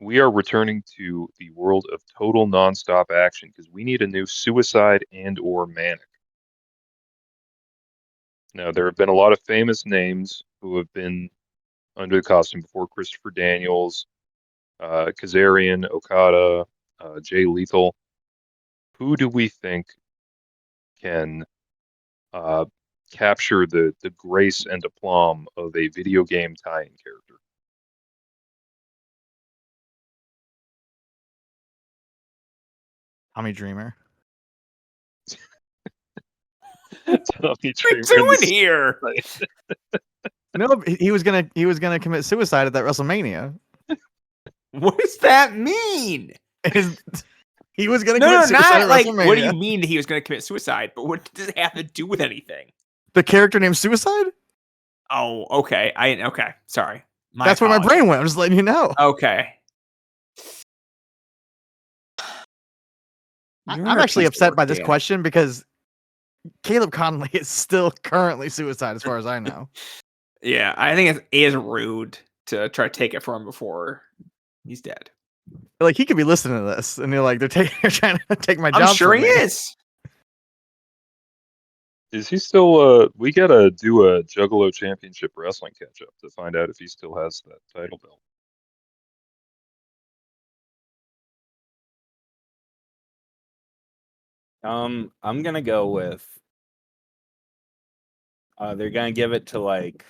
We are returning to the world of total nonstop action because we need a new Suicide and or Manic. Now, there have been a lot of famous names who have been under the costume before: Christopher Daniels, Kazarian, Okada, Jay Lethal. Who do we think can capture the grace and aplomb of a video game tie-in character? Tommy Dreamer. Tommy What are Dreamer we in the doing here? No, he was gonna commit suicide at that WrestleMania. What does that mean? He was gonna No, commit no, suicide not at like. WrestleMania. What do you mean that he was going to commit suicide? But what does it have to do with anything? The character named Suicide? Oh, okay. Okay. Sorry. That's where my brain went. I'm just letting you know. Okay. I'm actually upset by this question because Caleb Conley is still currently Suicide, as far as I know. Yeah, I think it is rude to try to take it from him before he's dead. Like, he could be listening to this, and they're like, they're trying to take my job. I'm sure from he me. is. Is he still? We gotta do a Juggalo Championship Wrestling catch up to find out if he still has that title belt. I'm gonna go with. They're gonna give it to like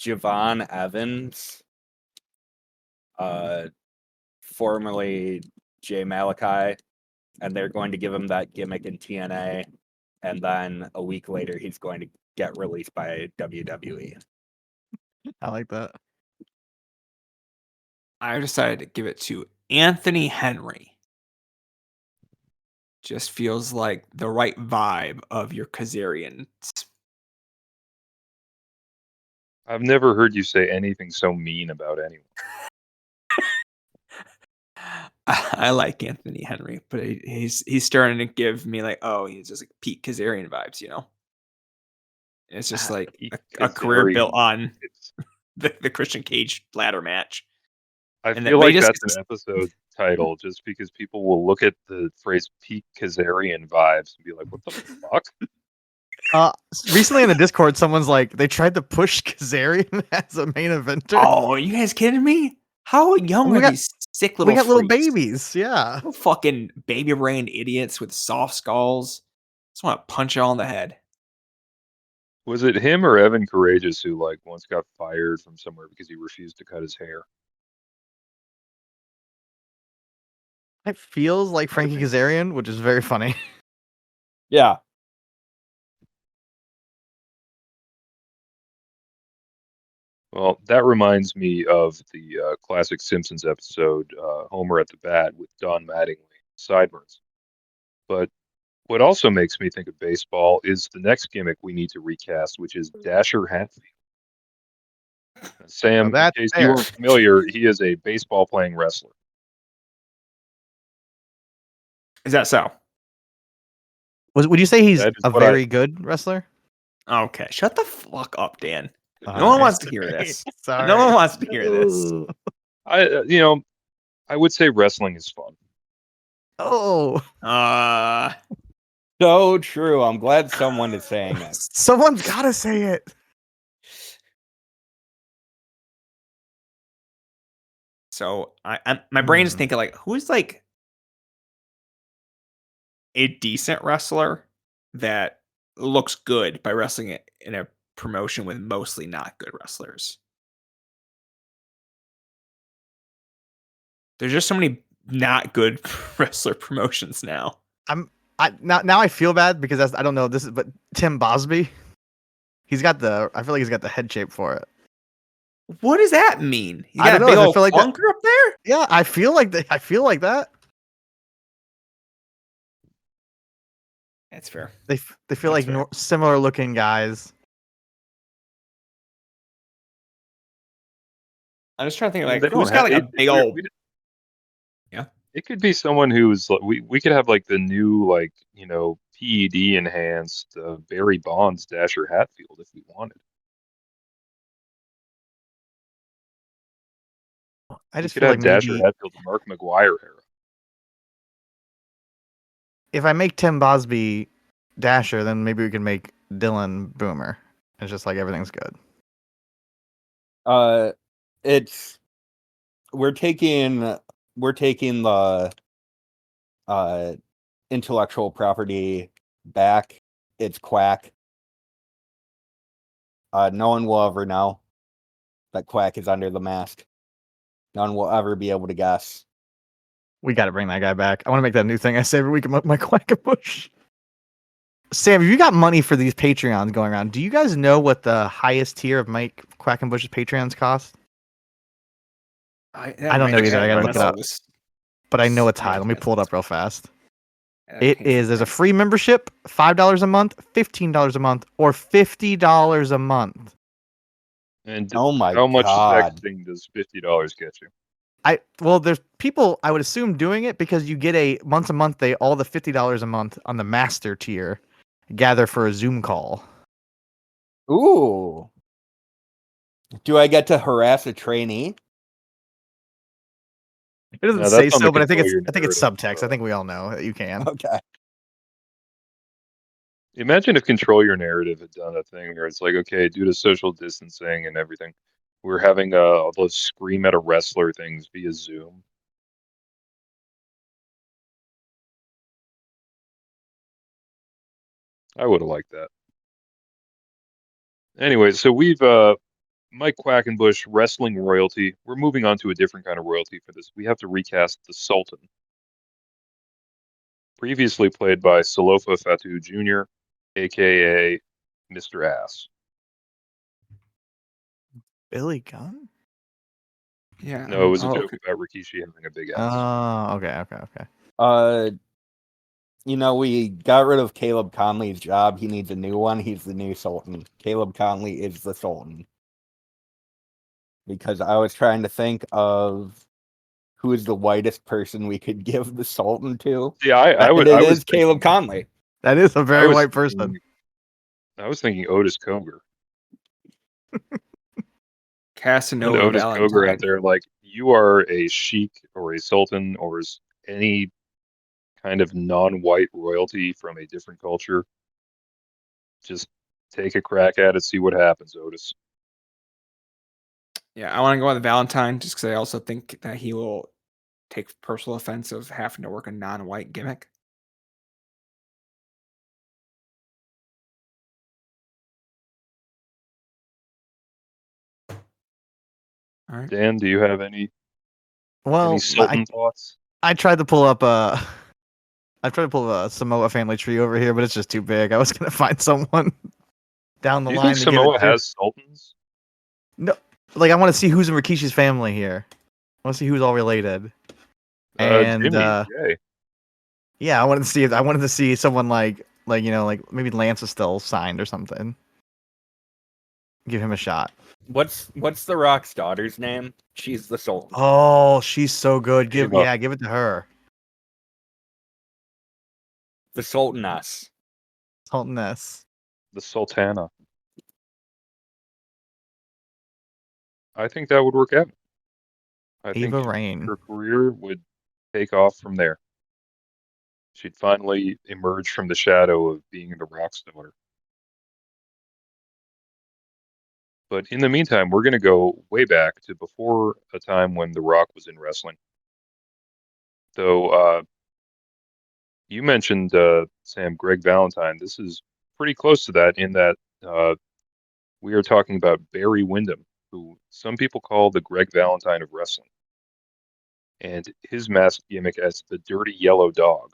Javon Evans, formerly Jay Malachi, and they're going to give him that gimmick in TNA, and then a week later he's going to get released by WWE. I like that. I decided to give it to Anthony Henry. Just feels like the right vibe of your Kazarian. I've never heard you say anything so mean about anyone. I like Anthony Henry, but he's starting to give me like, oh, he's just like Pete Kazarian vibes, you know? It's just like a career built on the Christian Cage ladder match. I And feel but like he just that's an episode title just because people will look at the phrase Pete Kazarian vibes and be like, what the fuck? Recently in the Discord, someone's like, they tried to push Kazarian as a main eventer. Oh, are you guys kidding me? How young We are got- these sick little We got little freaks? babies, yeah. Little fucking baby brained idiots with soft skulls. Just want to punch it all in the head. Was it him or Evan Courageous who like once got fired from somewhere because he refused to cut his hair? It feels like Frankie Kazarian, which is very funny. Yeah. Well, that reminds me of the classic Simpsons episode, Homer at the Bat with Don Mattingly, Sideburns. But what also makes me think of baseball is the next gimmick we need to recast, which is Dasher Hatfield. Sam, in case you weren't familiar, he is a baseball playing wrestler. Is that so? Would you say he's That is a what very good wrestler? Okay, shut the fuck up, Dan. No one Alright. wants to hear this. Sorry. No one wants to hear this. I would say wrestling is fun. Oh, So true. I'm glad someone is saying it. someone's got to say it. So my brain's thinking like, who's like a decent wrestler that looks good by wrestling it in a promotion with mostly not good wrestlers. There's just so many not good wrestler promotions now. Now I feel bad because I don't know this is, but Tim Bosby, I feel like he's got the head shape for it. What does that mean? You I got don't a know, big I old feel like that- clunker up there? Yeah, I feel like that. That's fair. They feel That's like fair. similar looking guys. I'm just trying to think Well, like they don't who's got like have- a big old. It could be someone who's like we could have like the new like PED enhanced Barry Bonds Dasher Hatfield if we wanted. I just We could feel have like Dasher maybe Hatfield the Mark McGuire era. if I make Tim Bosby Dasher, then maybe we can make Dylan Boomer. It's just like everything's good. We're taking the intellectual property back. It's Quack. No one will ever know that Quack is under the mask. No one will ever be able to guess. We got to bring that guy back. I want to make that a new thing I say every week. My Quackenbush. Sam, if you got money for these Patreons going around, do you guys know what the highest tier of Mike Quackenbush's Patreons cost? I don't know either. I gotta look it up. But I know it's high. Let me pull it up real fast. There's a free membership, $5 a month, $15 a month, or $50 a month. And Oh my how much God. sexting does $50 get you? There's people I would assume doing it because you get once a month all the $50 a month on the master tier gather for a Zoom call. Ooh. Do I get to harass a trainee? It doesn't No, say that's on so, the but I think it's narrative, subtext. I think we all know that you can. Okay. Imagine if Control Your Narrative had done a thing where it's like, okay, due to social distancing and everything, we're having all those scream at a wrestler things via Zoom. I would have liked that. Anyway, so we've Mike Quackenbush, wrestling royalty. We're moving on to a different kind of royalty for this. We have to recast the Sultan. Previously played by Salofa Fatu Jr., aka Mr. Ass. Billy Gunn? Yeah. No, it was a joke about Rikishi having a big ass. Oh, okay. We got rid of Caleb Conley's job. He needs a new one. He's the new Sultan. Caleb Conley is the Sultan. Because I was trying to think of who is the whitest person we could give the Sultan to. Yeah, I was thinking, Caleb Conley. That is a very white person. I was thinking Otis Cogar. Casanova Otis Valentine. Cogar out there, like, you are a sheik or a sultan or any kind of non-white royalty from a different culture. Just take a crack at it, see what happens, Otis. Yeah, I want to go with Valentine just because I also think that he will take personal offense of having to work a non-white gimmick. All right. Dan, do you have any Sultan thoughts? I tried to pull up a Samoa family tree over here, but it's just too big. I was gonna find someone down the Do you line. think to Samoa get it has sultans? No, like I want to see who's in Rikishi's family here. I want to see who's all related. And Jimmy, Jay. Yeah, I wanted to see someone like maybe Lance is still signed or something. Give him a shot. What's The Rock's daughter's name? She's the Sultan. Oh, she's so good. Give it to her. The Sultaness. Sultaness. The Sultana. I think that would work out. I think Rain. her career would take off from there. She'd finally emerge from the shadow of being the Rock's daughter. But in the meantime, we're going to go way back to before a time when The Rock was in wrestling. So you mentioned, Sam, Greg Valentine. This is pretty close to that in that we are talking about Barry Windham, who some people call the Greg Valentine of wrestling. And his mask gimmick as the Dirty Yellow Dog.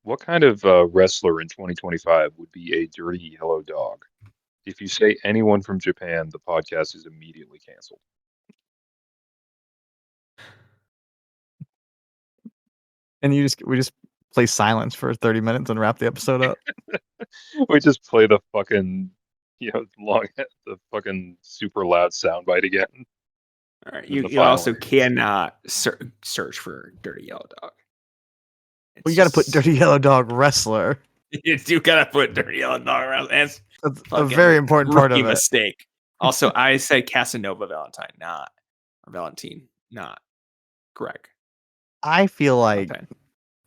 What kind of wrestler in 2025 would be a Dirty Yellow Dog? If you say anyone from Japan, the podcast is immediately canceled. And we just play silence for 30 minutes and wrap the episode up. We just play the fucking, the fucking super loud soundbite again. All right. And the You final also rating. cannot search for Dirty Yellow Dog. Well, you got to put Dirty Yellow Dog wrestler. You do gotta put Dirty Yellow Dog around. That's That's a fucking very important part rookie of it. mistake. Also, I said Casanova Valentine, not or Valentine, not Greg. I feel like Valentine.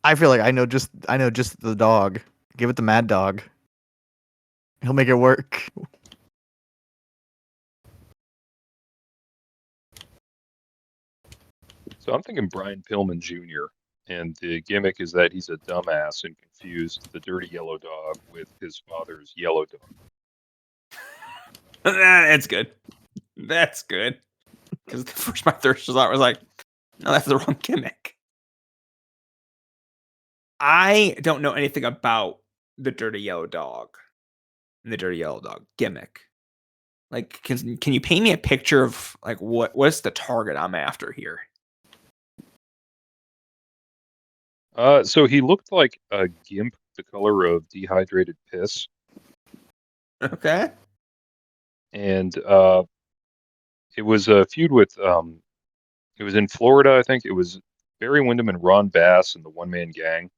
I know just the dog. Give it the Mad Dog. He'll make it work. So I'm thinking Brian Pillman Jr. And the gimmick is that he's a dumbass and confused the Dirty Yellow Dog with his father's Yellow Dog. That's good. That's good. Because the first my first thought was like, no, that's the wrong gimmick. I don't know anything about the Dirty Yellow Dog and the Dirty Yellow Dog gimmick. Like, can you paint me a picture of like what's the target I'm after here? So he looked like a gimp the color of dehydrated piss. Okay. And it was a feud with it was in Florida, I think. It was Barry Windham and Ron Bass and the One Man Gang.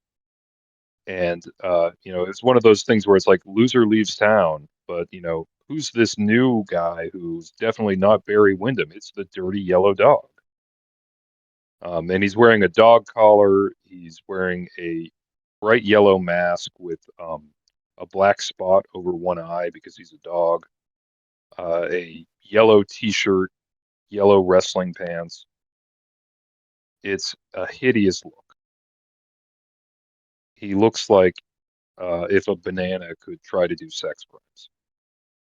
And it's one of those things where it's like loser leaves town, but who's this new guy who's definitely not Barry Windham? It's the Dirty Yellow Dog. And he's wearing a dog collar. He's wearing a bright yellow mask with a black spot over one eye because he's a dog. A yellow T-shirt, yellow wrestling pants. It's a hideous look. He looks like if a banana could try to do sex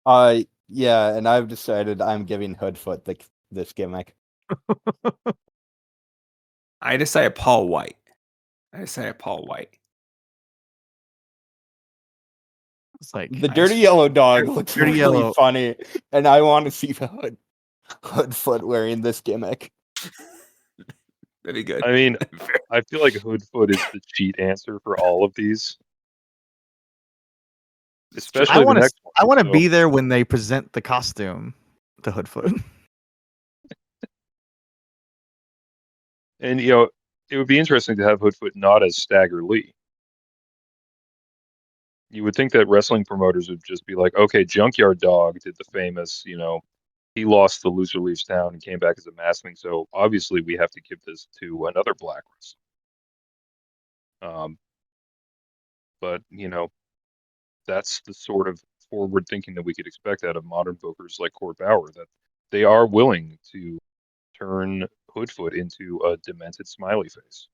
crimes. Yeah, and I've decided I'm giving Hoodfoot this gimmick. I decided Paul White. It's like The Dirty Yellow Dog looks Dirty really Yellow. funny, and I want to see Hoodfoot wearing this gimmick. That'd be good. I mean, I feel like Hoodfoot is the cheat answer for all of these. Especially the next one. I want to So- be there when they present the costume to Hoodfoot. And it would be interesting to have Hoodfoot not as Stagger Lee. You would think that wrestling promoters would just be like, okay, Junkyard Dog did the famous, he lost the Loser Leaves Town and came back as a maskling, so obviously we have to give this to another black wrestler. But that's the sort of forward thinking that we could expect out of modern bookers like Court Bauer, that they are willing to turn Hoodfoot into a demented smiley face.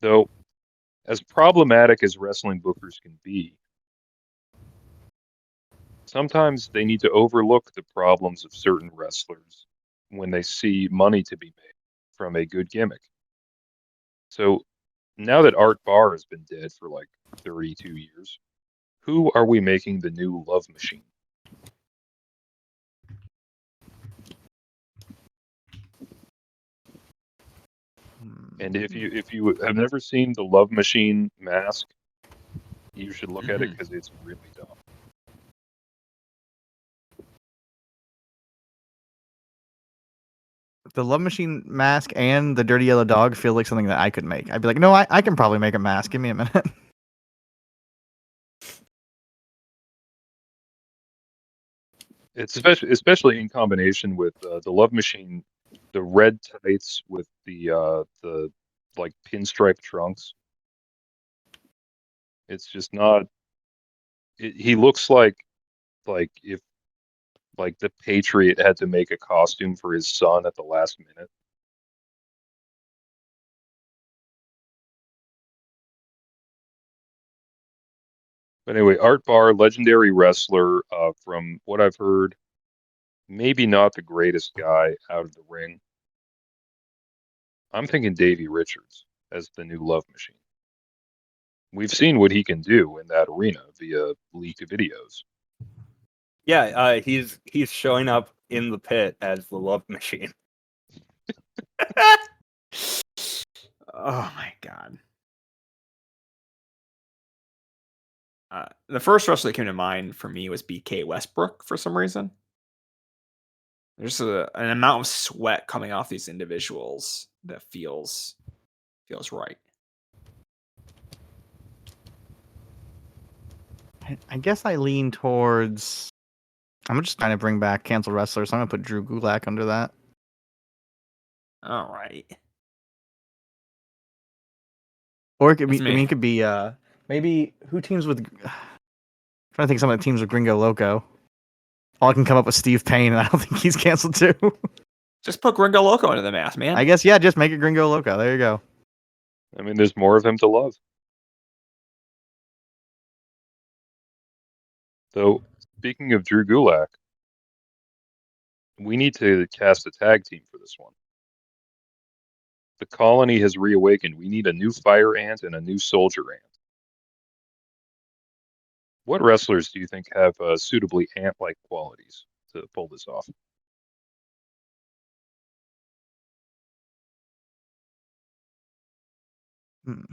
Though, as problematic as wrestling bookers can be, sometimes they need to overlook the problems of certain wrestlers when they see money to be made from a good gimmick. So, now that Art Barr has been dead for like 32 years, who are we making the new Love Machine? And if you have never seen the Love Machine mask, you should look at it because it's really dumb. The Love Machine mask and the Dirty Yellow Dog feel like something that I could make. I'd be like, no, I can probably make a mask. Give me a minute. It's especially in combination with the Love Machine, the red tights with the like pinstripe trunks. It's just not. He looks like if the Patriot had to make a costume for his son at the last minute. But anyway, Art Barr, legendary wrestler, from what I've heard, maybe not the greatest guy out of the ring. I'm thinking Davey Richards as the new Love Machine. We've seen what he can do in that arena via leaked videos. Yeah, he's showing up in the pit as the Love Machine. Oh my god. The first wrestler that came to mind for me was BK Westbrook for some reason. There's an amount of sweat coming off these individuals that feels right. I guess I lean towards. I'm just trying to bring back canceled wrestlers. So I'm gonna put Drew Gulak under that. All right. Or it could be. That's I mean, me. it could be. Maybe who teams with. Trying to think of some of the teams with Gringo Loco. All I can come up with Steve Payne, and I don't think he's canceled too. Just put Gringo Loco into the mask, man. I guess yeah. Just make it Gringo Loco. There you go. I mean, there's more of him to love. Though, speaking of Drew Gulak, we need to cast a tag team for this one. The colony has reawakened. We need a new fire ant and a new soldier ant. What wrestlers do you think have suitably ant-like qualities to pull this off? Hmm.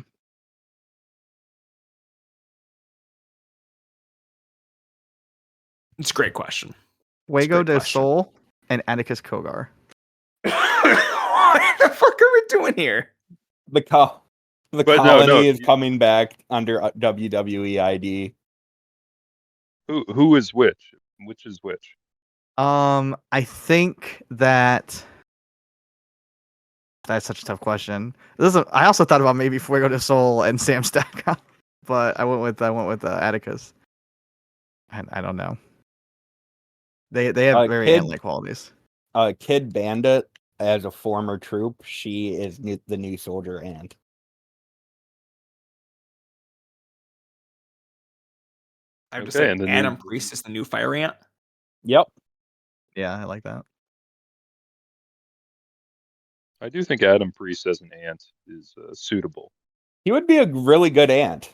It's a great question. Fuego great del question. Sol and Atticus Kogar. What the fuck are we doing here? The no, colony is coming back under WWE ID. Who is which? Which is which? I think that's such a tough question. I also thought about maybe Fuego del Sol and Sam Stack, but I went with Atticus. I don't know. They have very ant-like qualities. Kid Bandit, as a former troop, she is the new soldier ant. I'm just Okay, saying and the Adam new- Priest is the new fire ant. Yep. Yeah, I like that. I do think Adam Priest as an ant is suitable. He would be a really good ant.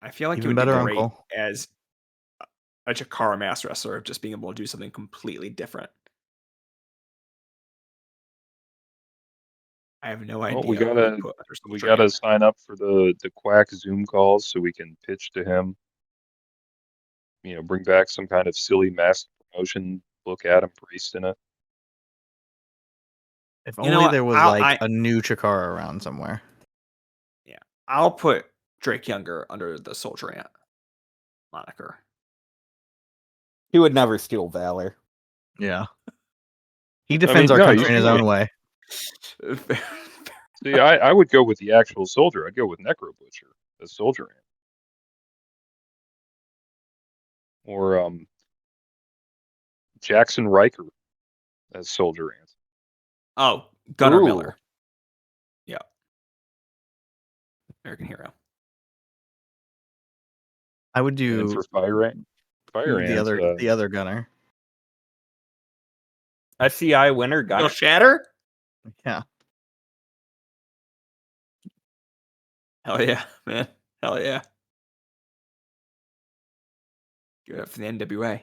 I feel like Even he would better be great uncle. as a Chikara mass wrestler of just being able to do something completely different. I have no idea. Well, we who gotta to put under we Soldier gotta Ant. sign up for the Quack Zoom calls so we can pitch to him. Bring back some kind of silly mask promotion. Book Adam Priest in it. If You know only what? there was a new Chikara around somewhere. Yeah, I'll put Drake Younger under the Soldier Ant moniker. He would never steal Valor. Yeah. He defends our country in his own way. See, I would go with the actual soldier. I'd go with Necro Butcher as Soldier Ant. Or Jackson Riker as Soldier Ant. Oh, Gunnar Ooh. Miller. Yeah. American Hero. I would do And for Fire Ant, the other Gunner. SCI winner Go Gunner. Shatter? Yeah. Hell yeah, man. Hell yeah. Give it up for the NWA.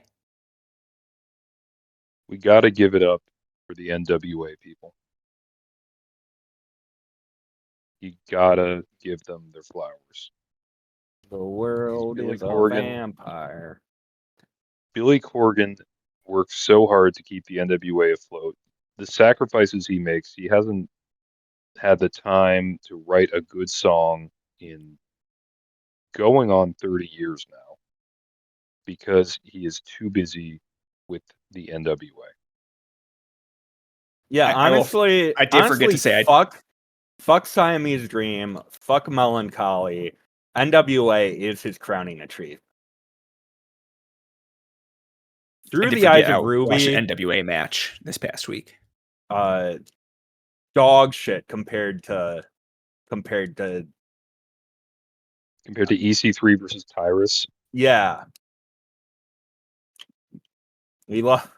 We got to give it up for the NWA people. You gotta give them their flowers. The world Billy is a Corgan. vampire. Billy Corgan works so hard to keep the NWA afloat. The sacrifices he makes, he hasn't had the time to write a good song in going on 30 years now because he is too busy with the NWA. Yeah, I did forget to say fuck fuck Siamese Dream, fuck Melancholy. NWA is his crowning achievement. Through the eyes of Ruby, an NWA match this past week. Dog shit compared to EC3 versus Tyrus. yeah. We love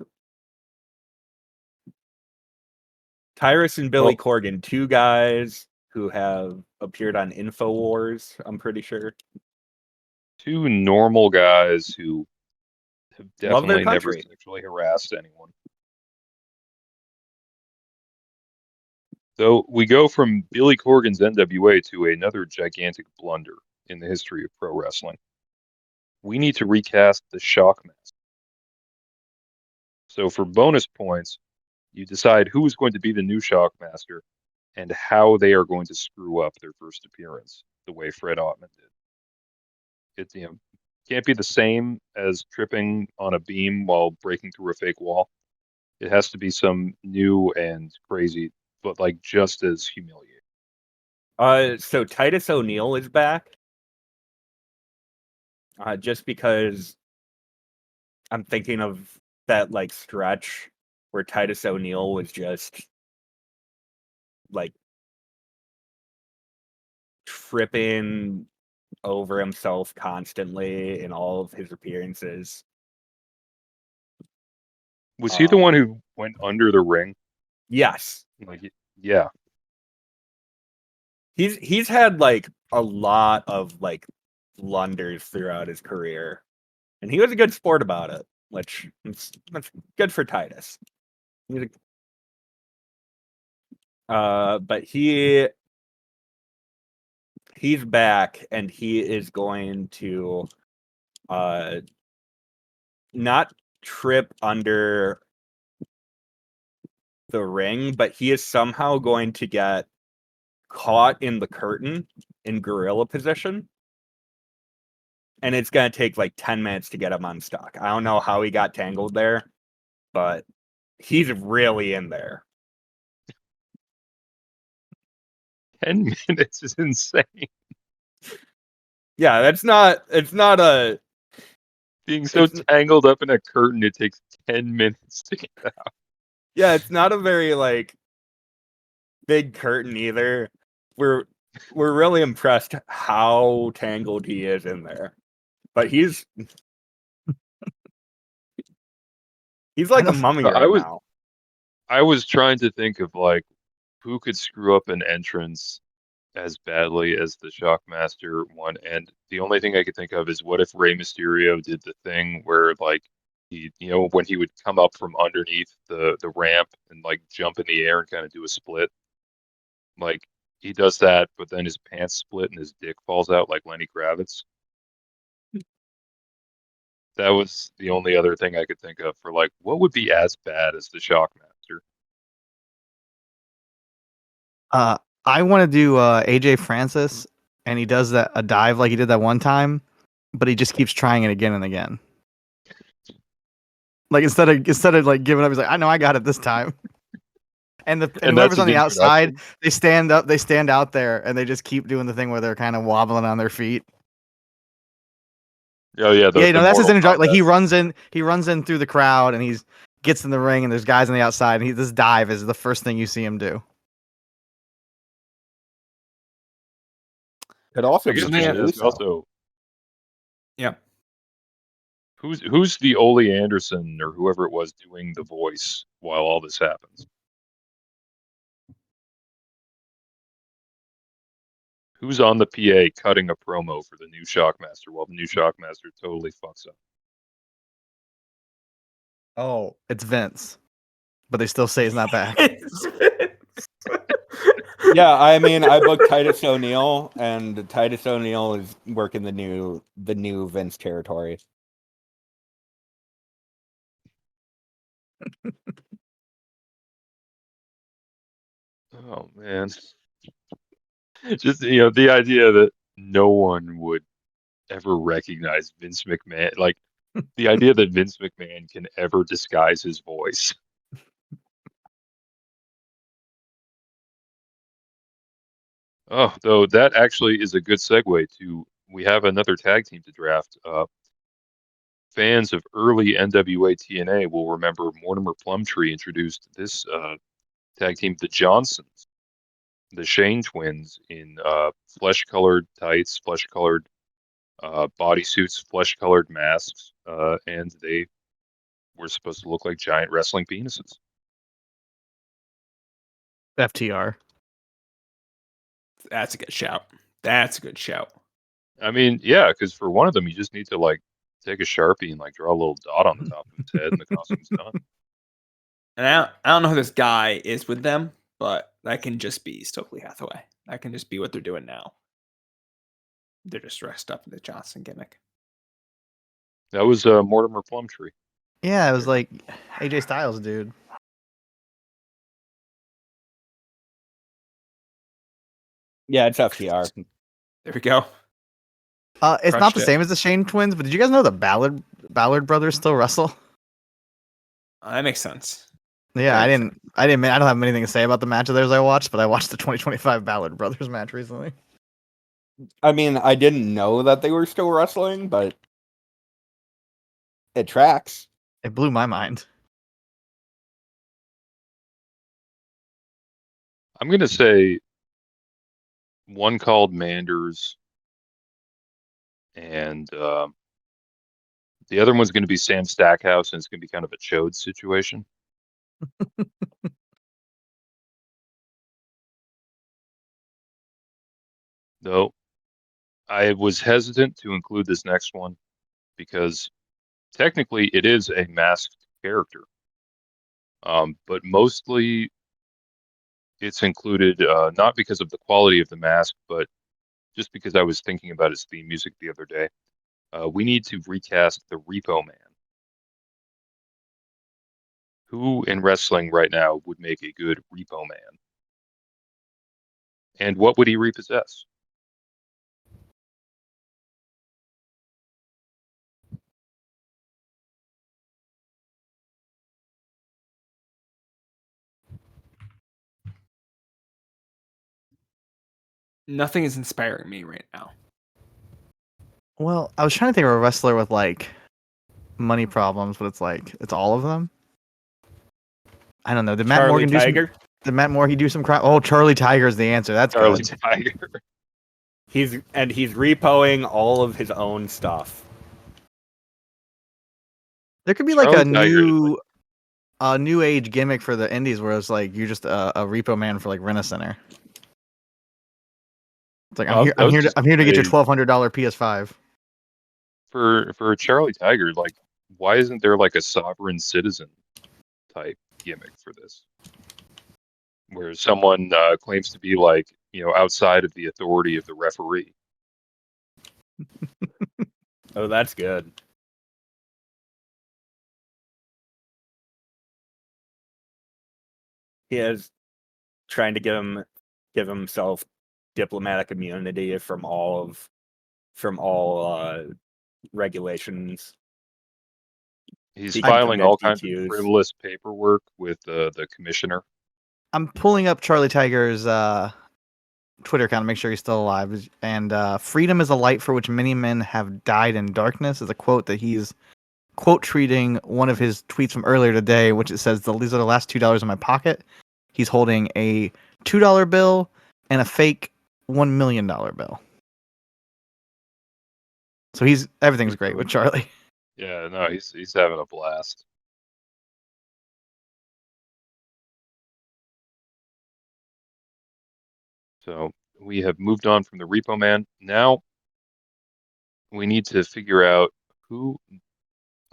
Tyrus and Billy Corgan, two guys who have appeared on InfoWars, I'm pretty sure. Two normal guys who have Love their definitely never country. sexually harassed anyone. So we go from Billy Corgan's NWA to another gigantic blunder in the history of pro wrestling. We need to recast the Shockmaster. So for bonus points, you decide who is going to be the new Shockmaster and how they are going to screw up their first appearance, the way Fred Ottman did. It can't be the same as tripping on a beam while breaking through a fake wall. It has to be some new and crazy, but like just as humiliating. So Titus O'Neil is back. Just because I'm thinking of that like stretch where Titus O'Neil was just like tripping over himself constantly in all of his appearances. Was he the one who went under the ring? Yes. Like, yeah. He's had like a lot of like blunders throughout his career, and he was a good sport about it, which that's good for Titus. But he's back, and he is going to not trip under the ring, but he is somehow going to get caught in the curtain in gorilla position. And it's going to take like 10 minutes to get him unstuck. I don't know how he got tangled there, but he's really in there. 10 minutes is insane. Yeah, it's not a... Being so tangled up in a curtain, it takes 10 minutes to get out. Yeah, it's not a very like big curtain either. We're really impressed how tangled he is in there. But he's like a mummy right now. I was trying to think of like who could screw up an entrance as badly as the Shockmaster one, and the only thing I could think of is what if Rey Mysterio did the thing where like he, when he would come up from underneath the ramp and like jump in the air and kind of do a split, like he does that, but then his pants split and his dick falls out like Lenny Kravitz. That was the only other thing I could think of for like what would be as bad as the Shockmaster. I want to do AJ Francis, and he does a dive like he did that one time, but he just keeps trying it again and again. Like instead of like giving up, he's like, I know I got it this time. And whoever's on the outside, they stand out there, and they just keep doing the thing where they're kind of wobbling on their feet. Oh yeah, that's his introduction. Like he runs in through the crowd, and he gets in the ring, and there's guys on the outside, and this dive is the first thing you see him do. Could also yeah. Who's the Ole Anderson or whoever it was doing the voice while all this happens? Who's on the PA cutting a promo for the new Shockmaster while the new Shockmaster totally fucks up? Oh, it's Vince, but they still say he's not back. Yeah, I mean, I booked Titus O'Neil, and Titus O'Neil is working the new Vince territory. Oh man. Just the idea that no one would ever recognize Vince McMahon, like the idea that Vince McMahon can ever disguise his voice. Oh, though that actually is a good segue to we have another tag team to draft. Fans of early NWA TNA will remember Mortimer Plumtree introduced this tag team, the Johnsons, the Shane twins, in flesh-colored tights, flesh-colored bodysuits, flesh-colored masks, and they were supposed to look like giant wrestling penises. FTR. That's a good shout. That's a good shout. I mean, yeah, because for one of them, you just need to like take a Sharpie and like draw a little dot on the top of his head, and the costume's done. And I don't know who this guy is with them, but that can just be Stokely Hathaway. That can just be what they're doing now. They're just dressed up in the Johnson gimmick. That was Mortimer Plumtree. Yeah, it was like AJ Styles, dude. Yeah, it's FTR. There we go. It's not Crushed the it. same as the Shane twins, but did you guys know the Ballard brothers still wrestle? That makes sense. Yeah, That I makes didn't. I don't have anything to say about the match of theirs I watched, but I watched the 2025 Ballard brothers match recently. I mean, I didn't know that they were still wrestling, but it tracks. It blew my mind. I'm gonna say one called Manders, and the other one's gonna be Sam Stackhouse, and it's gonna be kind of a chode situation. Though I was hesitant to include this next one because technically it is a masked character, but mostly it's included not because of the quality of the mask, but just because I was thinking about his theme music the other day. We need to recast the Repo Man. Who in wrestling right now would make a good Repo Man? And what would he repossess? Nothing is inspiring me right now. Well, I was trying to think of a wrestler with like money problems, but it's all of them. I don't know. Did Matt Charlie Morgan do Tiger. Did Matt Morgan do some crap? Oh, Charlie Tiger's the answer. That's Charlie good. Tiger. He's repoing all of his own stuff. There could be like Charlie a Tiger is new age gimmick for the indies where it's like you're just a repo man for like Rent-A-Center. It's like I was I'm here just to get your say, $1,200 PS5. for Charlie Tiger, like, why isn't there like a sovereign citizen type gimmick for this, where someone claims to be like, outside of the authority of the referee? Oh, that's good. He is trying to give himself diplomatic immunity from all regulations. He's He can filing commit all kinds of DQs. frivolous paperwork with the commissioner. I'm pulling up Charlie Tiger's Twitter account to make sure he's still alive. And freedom is a light for which many men have died in darkness is a quote that he's quote treating one of his tweets from earlier today, which it says, these are the last $2 in my pocket. He's holding a $2 bill and a fake $1 million bill. So everything's great with Charlie. Yeah, no, he's having a blast. So we have moved on from the Repo Man. Now we need to figure out who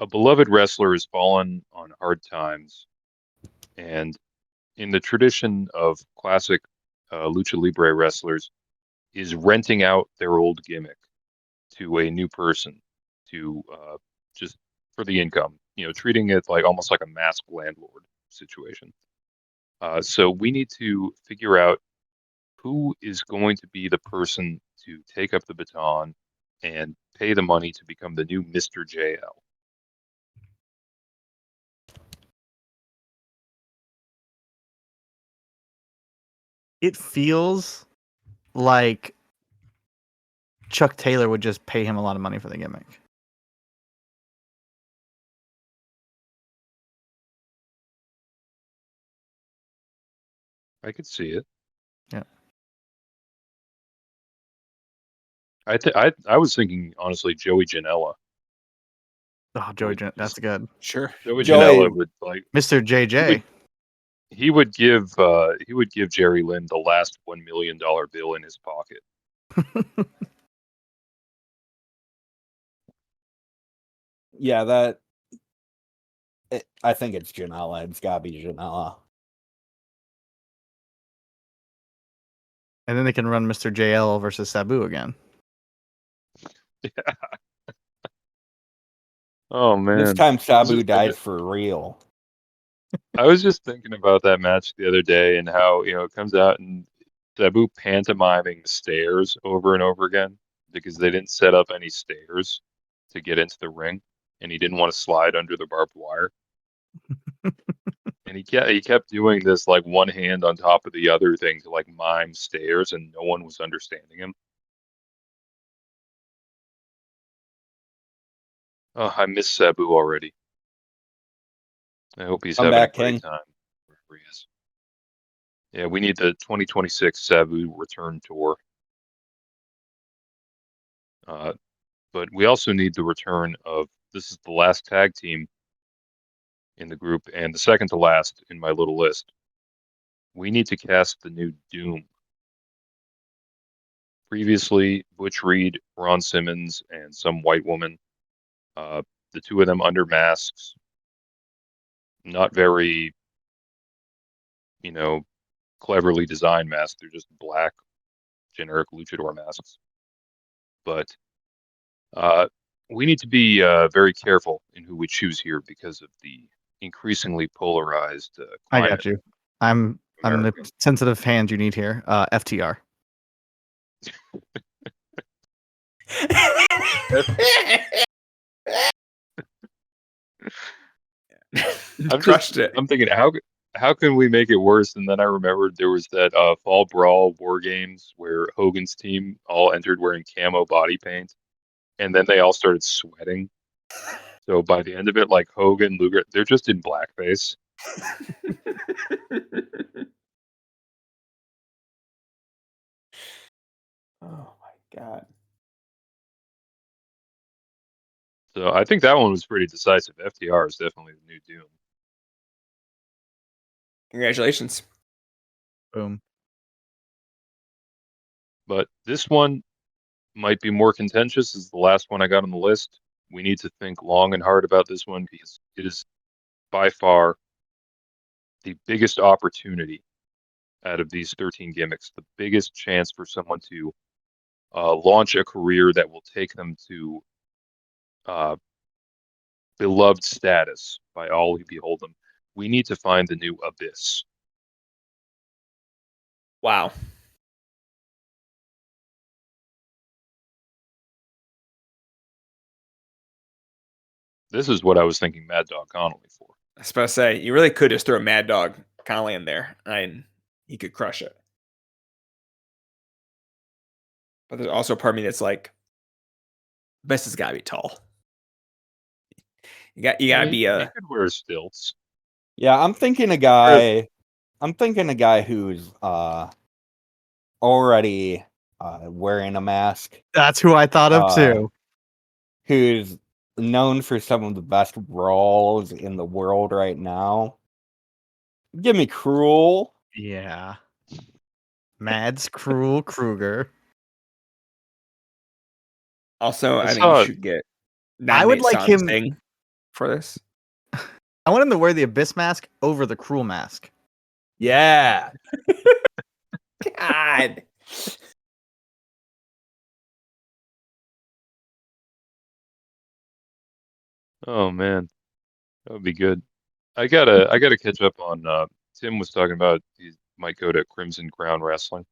a beloved wrestler has fallen on hard times, and in the tradition of classic lucha libre wrestlers, is renting out their old gimmick to a new person to just for the income, treating it like almost like a masked landlord situation. So we need to figure out who is going to be the person to take up the baton and pay the money to become the new Mr. JL. It feels like Chuck Taylor would just pay him a lot of money for the gimmick. I could see it. Yeah. I was thinking honestly Joey Janela. Oh, Joey, that's good. Sure. Joey Joey- Janela would like Mr. JJ. he would give Jerry Lynn the last $1 million bill in his pocket. Yeah, I think it's Janela. It's gotta be Janela. And then they can run Mr. JL versus Sabu again. Yeah. Oh man. This time Sabu just- dies for real. I was just thinking about that match the other day and how, it comes out and Sabu pantomiming the stairs over and over again because they didn't set up any stairs to get into the ring and he didn't want to slide under the barbed wire. And he kept doing this like one hand on top of the other thing to like mime stairs and no one was understanding him. Oh, I miss Sabu already. I hope he's Come having back, a great King. time wherever he is. Yeah, we need the 2026 Sabu return tour. But we also need the return of, this is the last tag team in the group and the second to last in my little list. We need to cast the new Doom. Previously, Butch Reed, Ron Simmons, and some white woman. The two of them under masks. Not very, cleverly designed masks. They're just black, generic luchador masks. But we need to be very careful in who we choose here because of the increasingly polarized I climate. got you. I'm the America. sensitive hand you need here. FTR. Crushed it. I'm thinking, how can we make it worse? And then I remembered there was that Fall Brawl War Games where Hogan's team all entered wearing camo body paint, and then they all started sweating. So by the end of it, like Hogan, Luger, they're just in blackface. Oh my god. So I think that one was pretty decisive. FTR is definitely the new Doom. Congratulations. Boom. But this one might be more contentious. This is the last one I got on the list. We need to think long and hard about this one because it is by far the biggest opportunity out of these 13 gimmicks, the biggest chance for someone to launch a career that will take them to beloved status by all who behold them. We need to find the new Abyss. Wow. This is what I was thinking Mad Dog Connolly for. I was about to say, you really could just throw Mad Dog Connolly in there and he could crush it. But there's also a part of me that's like, Best has gotta be tall. You gotta be He could wear stilts. Yeah, I'm thinking a guy. I'm thinking a guy who's already wearing a mask, That's who I thought of too. who's known for some of the best brawls in the world right now. Give me Cruel. Yeah. Mads Cruel Kruger. Also, I I think saw- you should get. I would 9 like him- Sing for this. I want him to wear the Abyss mask over the Cruel mask. Yeah. God. Oh man, that would be good. I gotta catch up on. Tim was talking about he might go to Crimson Crown Wrestling.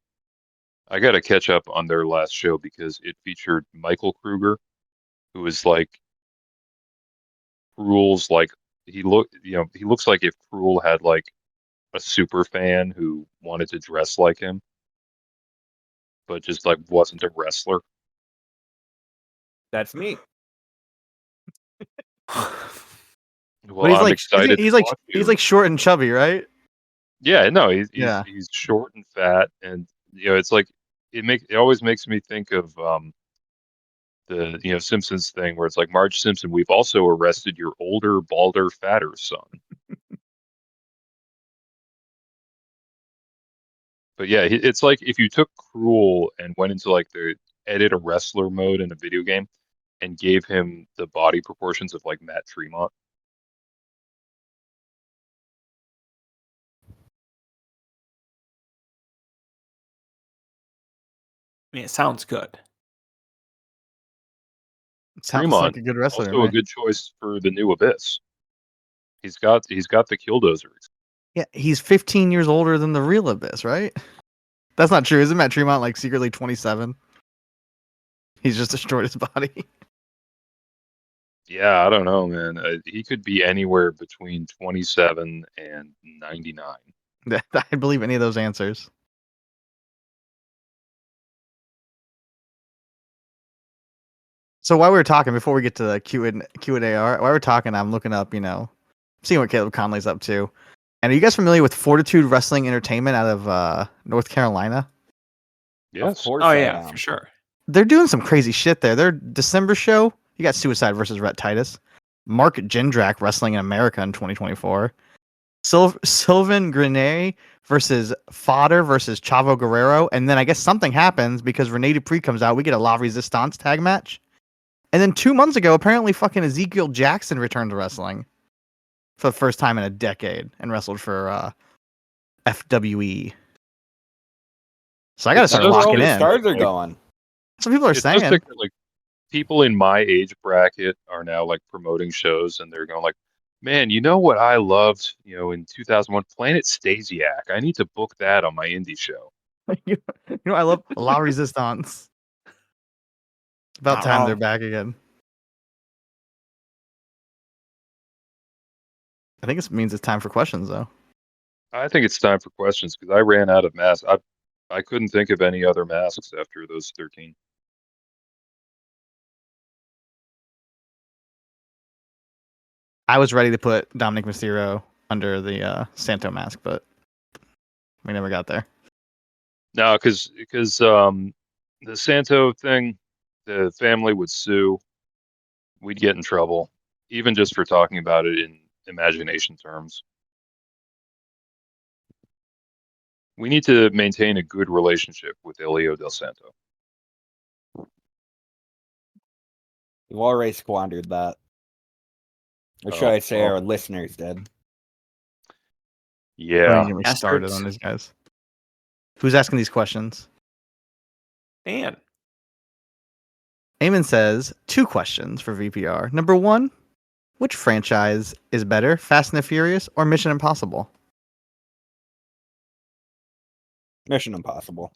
I gotta catch up on their last show because it featured Michael Kruger, who is like Cruel's like he looks like if Cruel had like a super fan who wanted to dress like him. but just like wasn't a wrestler. That's me. Well, But he's I'm like excited he's to like watch he's you. like short and chubby, right? Yeah, no, Yeah. he's short and fat, and it's like it always makes me think of the Simpsons thing where it's like, Marge Simpson, we've also arrested your older, balder, fatter son. But yeah, it's like if you took Cruel and went into like the edit a wrestler mode in a video game and gave him the body proportions of like Matt Tremont. I mean, it sounds good. Sounds like Tremont, a good wrestler to also a me. good choice for the new Abyss. He's got the Killdozer. Yeah, he's 15 years older than the real Abyss, right? That's not true. Isn't Matt Tremont like secretly 27? He's just destroyed his body. Yeah, I don't know, man. He could be anywhere between 27 and 99. I believe any of those answers. So while we were talking, before we get to the Q&A, while we're talking, I'm looking up, seeing what Caleb Conley's up to. And are you guys familiar with Fortitude Wrestling Entertainment out of North Carolina? Yes. Of course Oh I yeah, am. for sure. They're doing some crazy shit there. Their December show, you got Suicide versus Rhett Titus, Mark Jindrak Wrestling in America in 2024, Sylvain Grenet versus Fodder versus Chavo Guerrero, and then I guess something happens because Rene Dupree comes out. We get a La Resistance tag match. And then 2 months ago, apparently fucking Ezekiel Jackson returned to wrestling for the first time in a decade and wrestled for FWE. So I got to It's start That's where all locking the in. stars are like, going. That's what people are It's saying. just like people in my age bracket are now like promoting shows, and they're going like, man, you know what I loved, in 2001, Planet Stasiak. I need to book that on my indie show. I love La Resistance. It's about Not time they're wrong. back again. I think it means it's time for questions, though. I think it's time for questions because I ran out of masks. I couldn't think of any other masks after those 13. I was ready to put Dominic Mysterio under the Santo mask, but we never got there. No, because the Santo thing, the family would sue. We'd get in trouble, even just for talking about it in imagination terms. We need to maintain a good relationship with Elio Del Santo. We've already squandered that. Or should Oh, I say well. our listeners did? Don't Yeah. even get me started Bastards. on these guys. Who's asking these questions? Dan. Eamon says 2 questions for VPR. Number 1, which franchise is better, Fast and the Furious or Mission Impossible? Mission Impossible.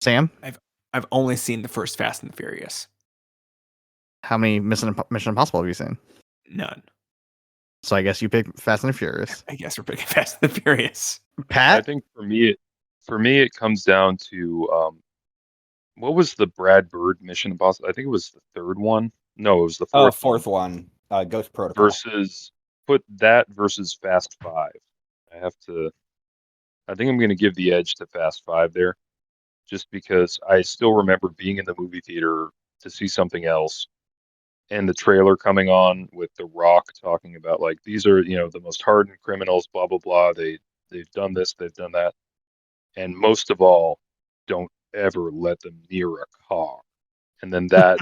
Sam, I've only seen the first Fast and the Furious. how many Mission Impossible have you seen? None. So I guess you pick Fast and the Furious. I guess we're picking Fast and the Furious. I Pat? think for me, it comes down to what was the Brad Bird Mission Impossible? I think it was the third one. No, it was the Oh, fourth one. Ghost Protocol. versus versus Fast Five. I think I'm going to give the edge to Fast Five there, just because I still remember being in the movie theater to see something else, and the trailer coming on with The Rock talking about like these are the most hardened criminals, blah blah blah. They've done this, they've done that, and most of all, don't ever let them near a car. And then that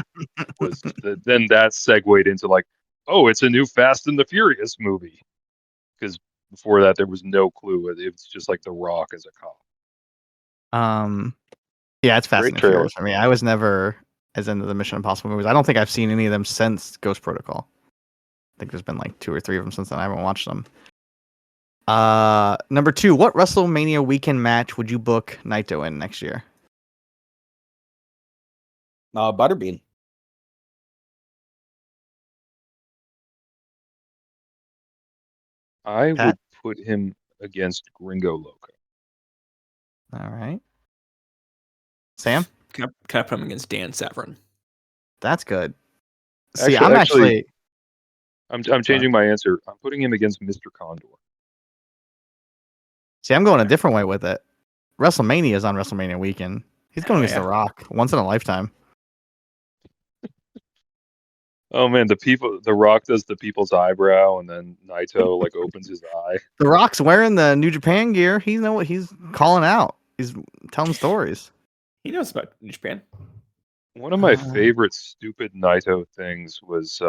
segued into like, oh, it's a new Fast and the Furious movie, because before that there was no clue. It was just like The Rock as a cop. Yeah, it's Fast Great and the trailer. Furious for me. I was never as into the Mission Impossible movies. I don't think I've seen any of them since Ghost Protocol. I think there's been like 2 or 3 of them since then. I haven't watched them. Number 2, what WrestleMania weekend match would you book Naito in next year? Butterbean. I Pat? would put him. against Gringo Loco. All right. Sam? Can I put him against Dan Severin? That's good. See, Actually, I'm changing my answer. I'm putting him against Mr. Condor. See, I'm going a different way with it. WrestleMania is on WrestleMania weekend. He's going against The Rock once in a lifetime. Oh man, the Rock does the people's eyebrow, and then Naito like opens his eye. The Rock's wearing the New Japan gear. He know what he's calling out. He's telling stories. He knows about New Japan. One of my favorite stupid Naito things was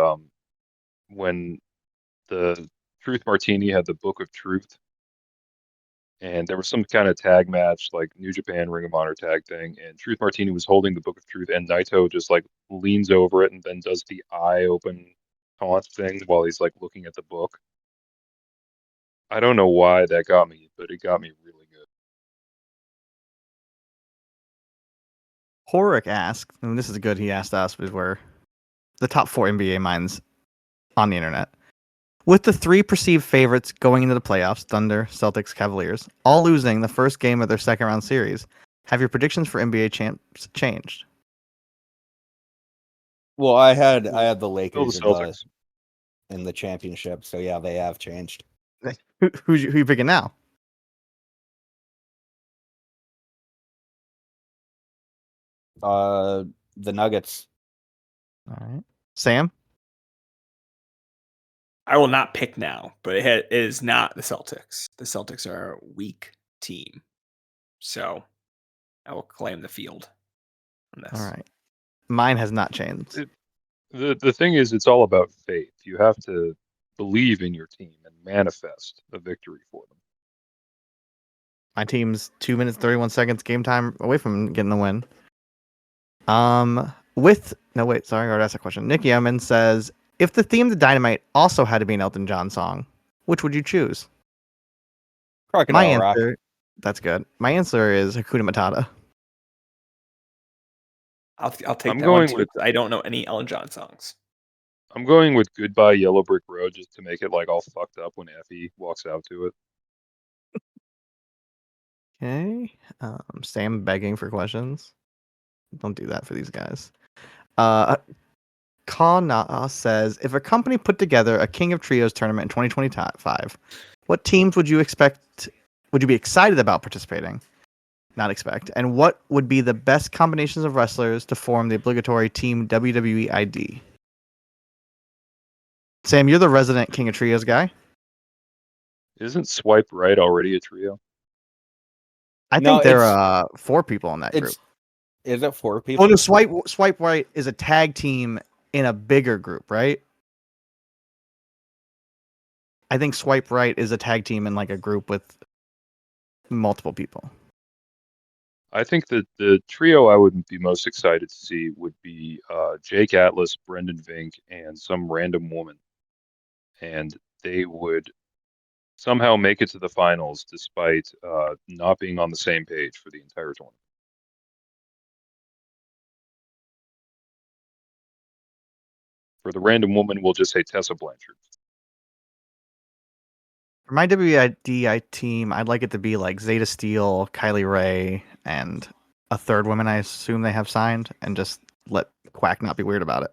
when the Truth Martini had the Book of Truth, and there was some kind of tag match, like New Japan Ring of Honor tag thing, and Truth Martini was holding the Book of Truth, and Naito just like leans over it and then does the eye open taunt thing while he's like looking at the book. I don't know why that got me, but it got me really good. Horik asked, and this is good, he asked us, was where the top 4 NBA minds on the internet. With the 3 perceived favorites going into the playoffs, Thunder, Celtics, Cavaliers, all losing the first game of their second round series, have your predictions for NBA champs changed? Well, I had the Lakers Still the Celtics. in the championship, so yeah, they have changed. Who you picking now? The Nuggets. All right. Sam? I will not pick now, but it is not the Celtics. The Celtics are a weak team. So I will claim the field on this. All right. Mine has not changed. The thing is, it's all about faith. You have to believe in your team and manifest a victory for them. My team's 2 minutes 31 seconds game time away from getting the win. Sorry, I already asked a question. Nikki Emmons says, if the theme to Dynamite also had to be an Elton John song, which would you choose? Crocodile Rock. That's good. My answer is Hakuna Matata. I'll take that one too. I don't know any Elton John songs. I'm going with Goodbye Yellow Brick Road just to make it like all fucked up when Effie walks out to it. Okay. Sam begging for questions. Don't do that for these guys. Kana says, if a company put together a King of Trios tournament in 2025, what teams would you be excited about participating? Not expect. And what would be the best combinations of wrestlers to form the obligatory Team WWE ID? Sam, you're the resident King of Trios guy. Isn't Swipe Right already a trio? I think there are 4 people in that group. Is it 4 people? Oh, no, Swipe Right is a tag team in a bigger group, right? I think Swipe Right is a tag team in like a group with multiple people. I think that the trio I would be most excited to see would be Jake Atlas, Brendan Vink, and some random woman. And they would somehow make it to the finals despite not being on the same page for the entire tournament. For the random woman, we'll just say Tessa Blanchard. For my WIDI team, I'd like it to be like Zeta Steel, Kylie Ray, and a third woman I assume they have signed, and just let Quack not be weird about it.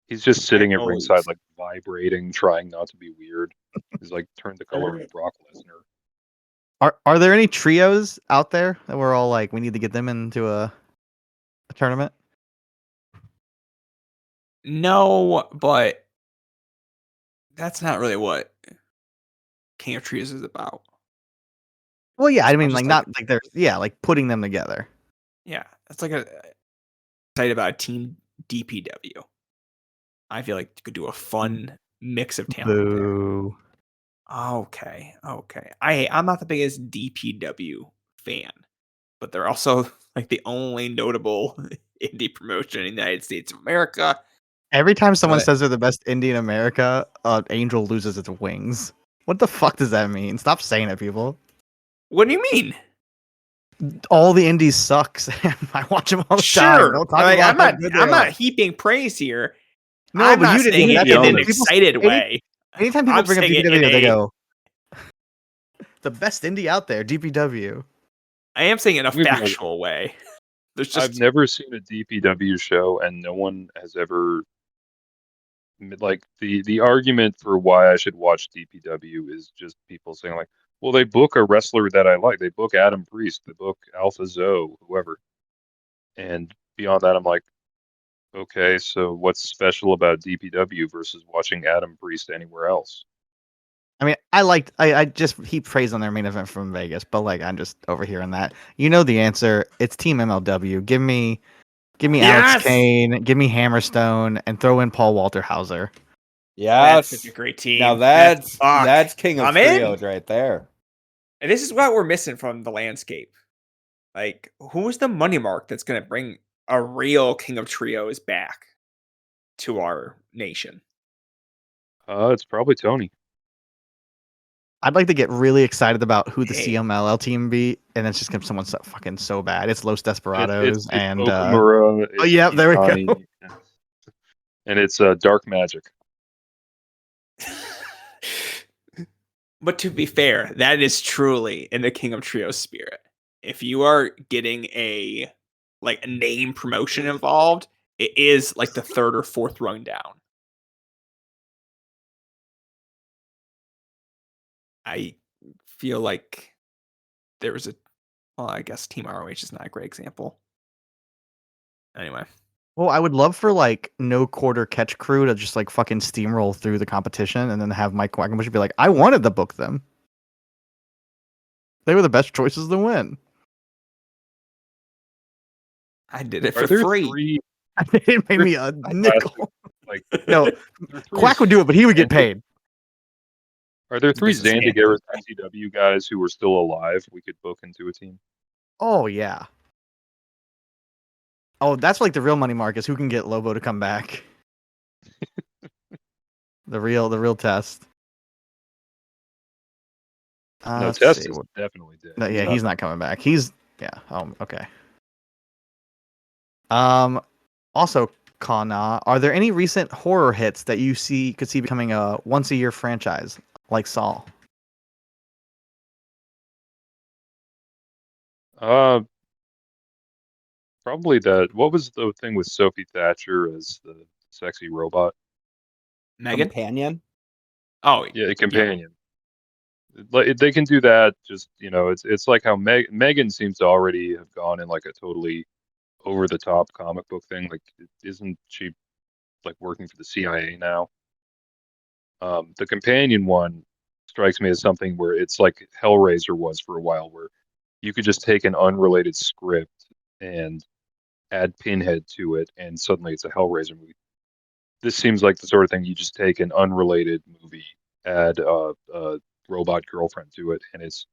He's just sitting at ringside, like vibrating, trying not to be weird. He's like turned the color of Brock Lesnar. Are there any trios out there that we're all like, we need to get them into a tournament? No, but that's not really what King of Trios is about. Well, yeah, I mean, like not like they're like putting them together. Yeah, it's like a site about Team DPW. I feel like you could do a fun mix of talent. Boo. Okay. I'm not the biggest DPW fan, but they're also like the only notable indie promotion in the United States of America. Every time someone says they're the best indie in America, Angel loses its wings. What the fuck does that mean? Stop saying it, people. What do you mean? All the indies sucks. I watch them all the time. Don't talk I'm not heaping praise here. No, I'm but not you saying didn't it in an excited way. Anytime people I'm bring up saying it DPW, in they a- go, the best indie out there, DPW. I am saying it in a We've never- factual way. There's I've just never seen a DPW show, and no one has ever like the argument for why I should watch DPW is just people saying like, well, they book a wrestler that I like. They book Adam Priest. They book Alpha Zoe, whoever. And beyond that, I'm like, okay, so what's special about DPW versus watching Adam Priest anywhere else? I mean, I just heap praise on their main event from Vegas, but like I'm just overhearing that. You know the answer. It's Team MLW. Give me Yes! Alex Kane, give me Hammerstone, and throw in Paul Walter Hauser. Yes. That's such a great team. Now that's fuck. king of I'm in. trios right there. And this is what we're missing from the landscape. Like, who's the money mark that's going to bring a real king of trios back to our nation? It's probably Tony. I'd like to get really excited about who the Hey. CMLL team be, and it's just gonna be someone fucking so bad. It's Los Desperados It's and Okamura. oh yeah, there we go. Itani, and it's Dark Magic. But to be fair, that is truly in the King of Trios spirit. If you are getting a name promotion involved, it is like the third or fourth rung down. I feel like there was I guess Team ROH is not a great example. Anyway. Well, I would love for like no quarter catch crew to just like fucking steamroll through the competition and then have Mike Quackenbush be like, I wanted to book them. They were the best choices to win. I did it Are for there free. three? It made me a nickel. Like No, are there three Quack would do it, but he would get paid. Are there three Business man. Zandigara PCW guys who are still alive we could book into a team? Oh yeah. Oh, that's like the real money mark is who can get Lobo to come back. the real test. No, let's Test see. is definitely dead. No, yeah, he's not coming back. Okay. Also, Kana, are there any recent horror hits that you could see becoming a once a year franchise like Saw? Probably that. What was the thing with Sophie Thatcher as the sexy robot? Megan? Companion. Oh, Yeah, a companion. Like they can do that. Just it's like how Megan seems to already have gone in like a totally over the top comic book thing. Like, isn't she like working for the CIA now? The companion one strikes me as something where it's like Hellraiser was for a while, where you could just take an unrelated script and add Pinhead to it, and suddenly it's a Hellraiser movie. This seems like the sort of thing you just take an unrelated movie, add a robot girlfriend to it, and it's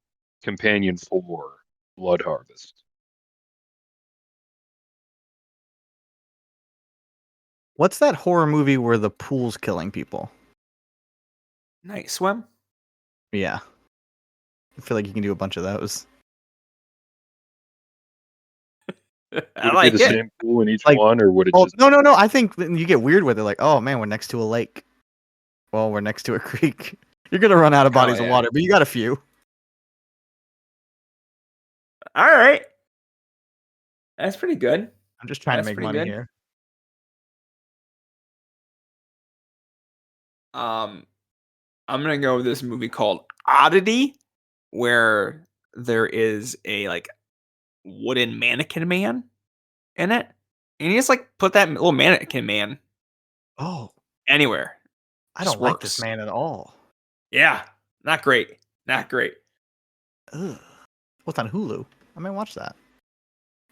companion for Blood Harvest. What's that horror movie where the pool's killing people? Night Swim? Yeah. I feel like you can do a bunch of those. I Would like it be the it. same pool in each Like, one, or would it Well, just? no. I think you get weird with it. Like, oh man, we're next to a lake. Well, we're next to a creek. You're gonna run out of bodies of yeah. water, but you got a few. All right. That's pretty good. I'm just trying That's to make pretty money good. here. I'm gonna go with this movie called Oddity, where there is a wooden mannequin man in it, and you just put that little mannequin man Oh, anywhere. I Just don't like this works. man at all. Yeah, not great. Not great. Ugh. What's on Hulu? I might watch that.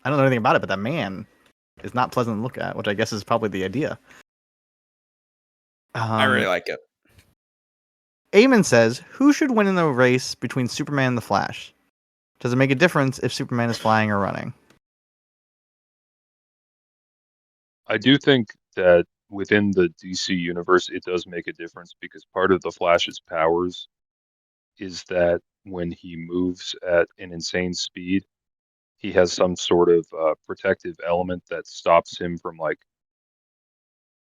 I don't know anything about it, but that man is not pleasant to look at, which I guess is probably the idea. I really like it. Eamon says, who should win in the race between Superman and the Flash? Does it make a difference if Superman is flying or running? I do think that within the DC universe, it does make a difference because part of the Flash's powers is that when he moves at an insane speed, he has some sort of protective element that stops him from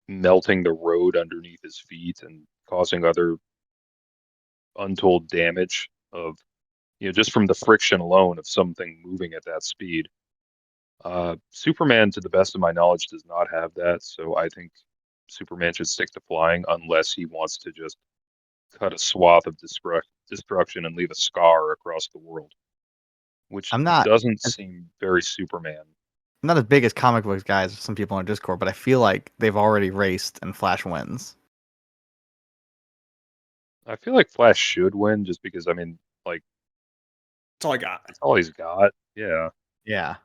melting the road underneath his feet and causing other untold damage of, just from the friction alone of something moving at that speed. Superman, to the best of my knowledge, does not have that, so I think Superman should stick to flying unless he wants to just cut a swath of destruction and leave a scar across the world, which I'm not doesn't as, seem very Superman. I'm not as big as comic books guys as some people on Discord, but I feel like they've already raced and Flash wins. I feel like Flash should win just because, like, That's all I got. that's all he's got. Yeah. Yeah.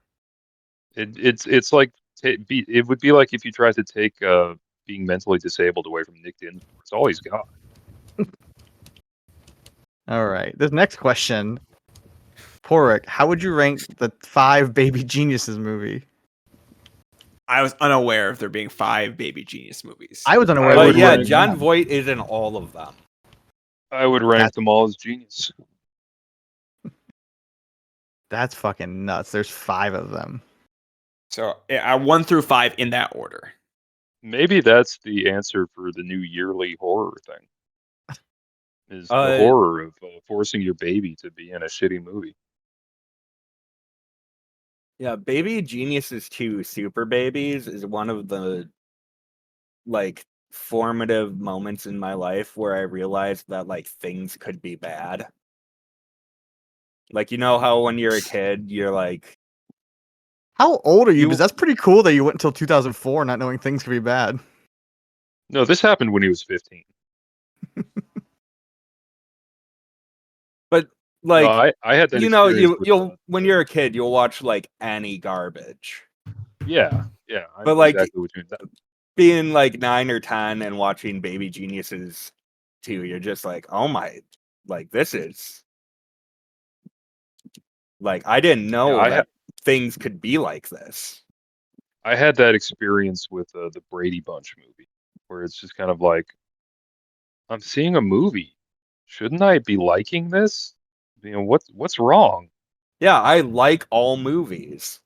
It's like it would be like if you tried to take being mentally disabled away from Nick Dinsmore. It's all he's got. All right. This next question, Porik, how would you rank the 5 Baby Geniuses movie? I was unaware of there being 5 Baby Genius movies. I was unaware. I But would yeah, rank John Voight is in all of them. I would rank them all as genius. That's fucking nuts. There's 5 of them. So I 1 through 5 in that order. Maybe that's the answer for the new yearly horror thing. Is the horror of forcing your baby to be in a shitty movie. Yeah, Baby Geniuses 2 Super Babies is one of the like formative moments in my life where I realized that like things could be bad. Like, how when you're a kid, you're like, How old are you? You- Because that's pretty cool that you went until 2004 not knowing things could be bad. No, this happened when he was 15. but No, like, I had that experience with, you'll when you're a kid, you'll watch like any garbage. yeah, I But, know like, exactly what you mean. Being like 9 or 10 and watching Baby Geniuses 2, you're just like, oh my, like this is like I didn't know Yeah, that things could be like this. I had that experience with the Brady Bunch movie, where it's just kind of like, I'm seeing a movie. Shouldn't I be liking this? What's wrong? Yeah, I like all movies.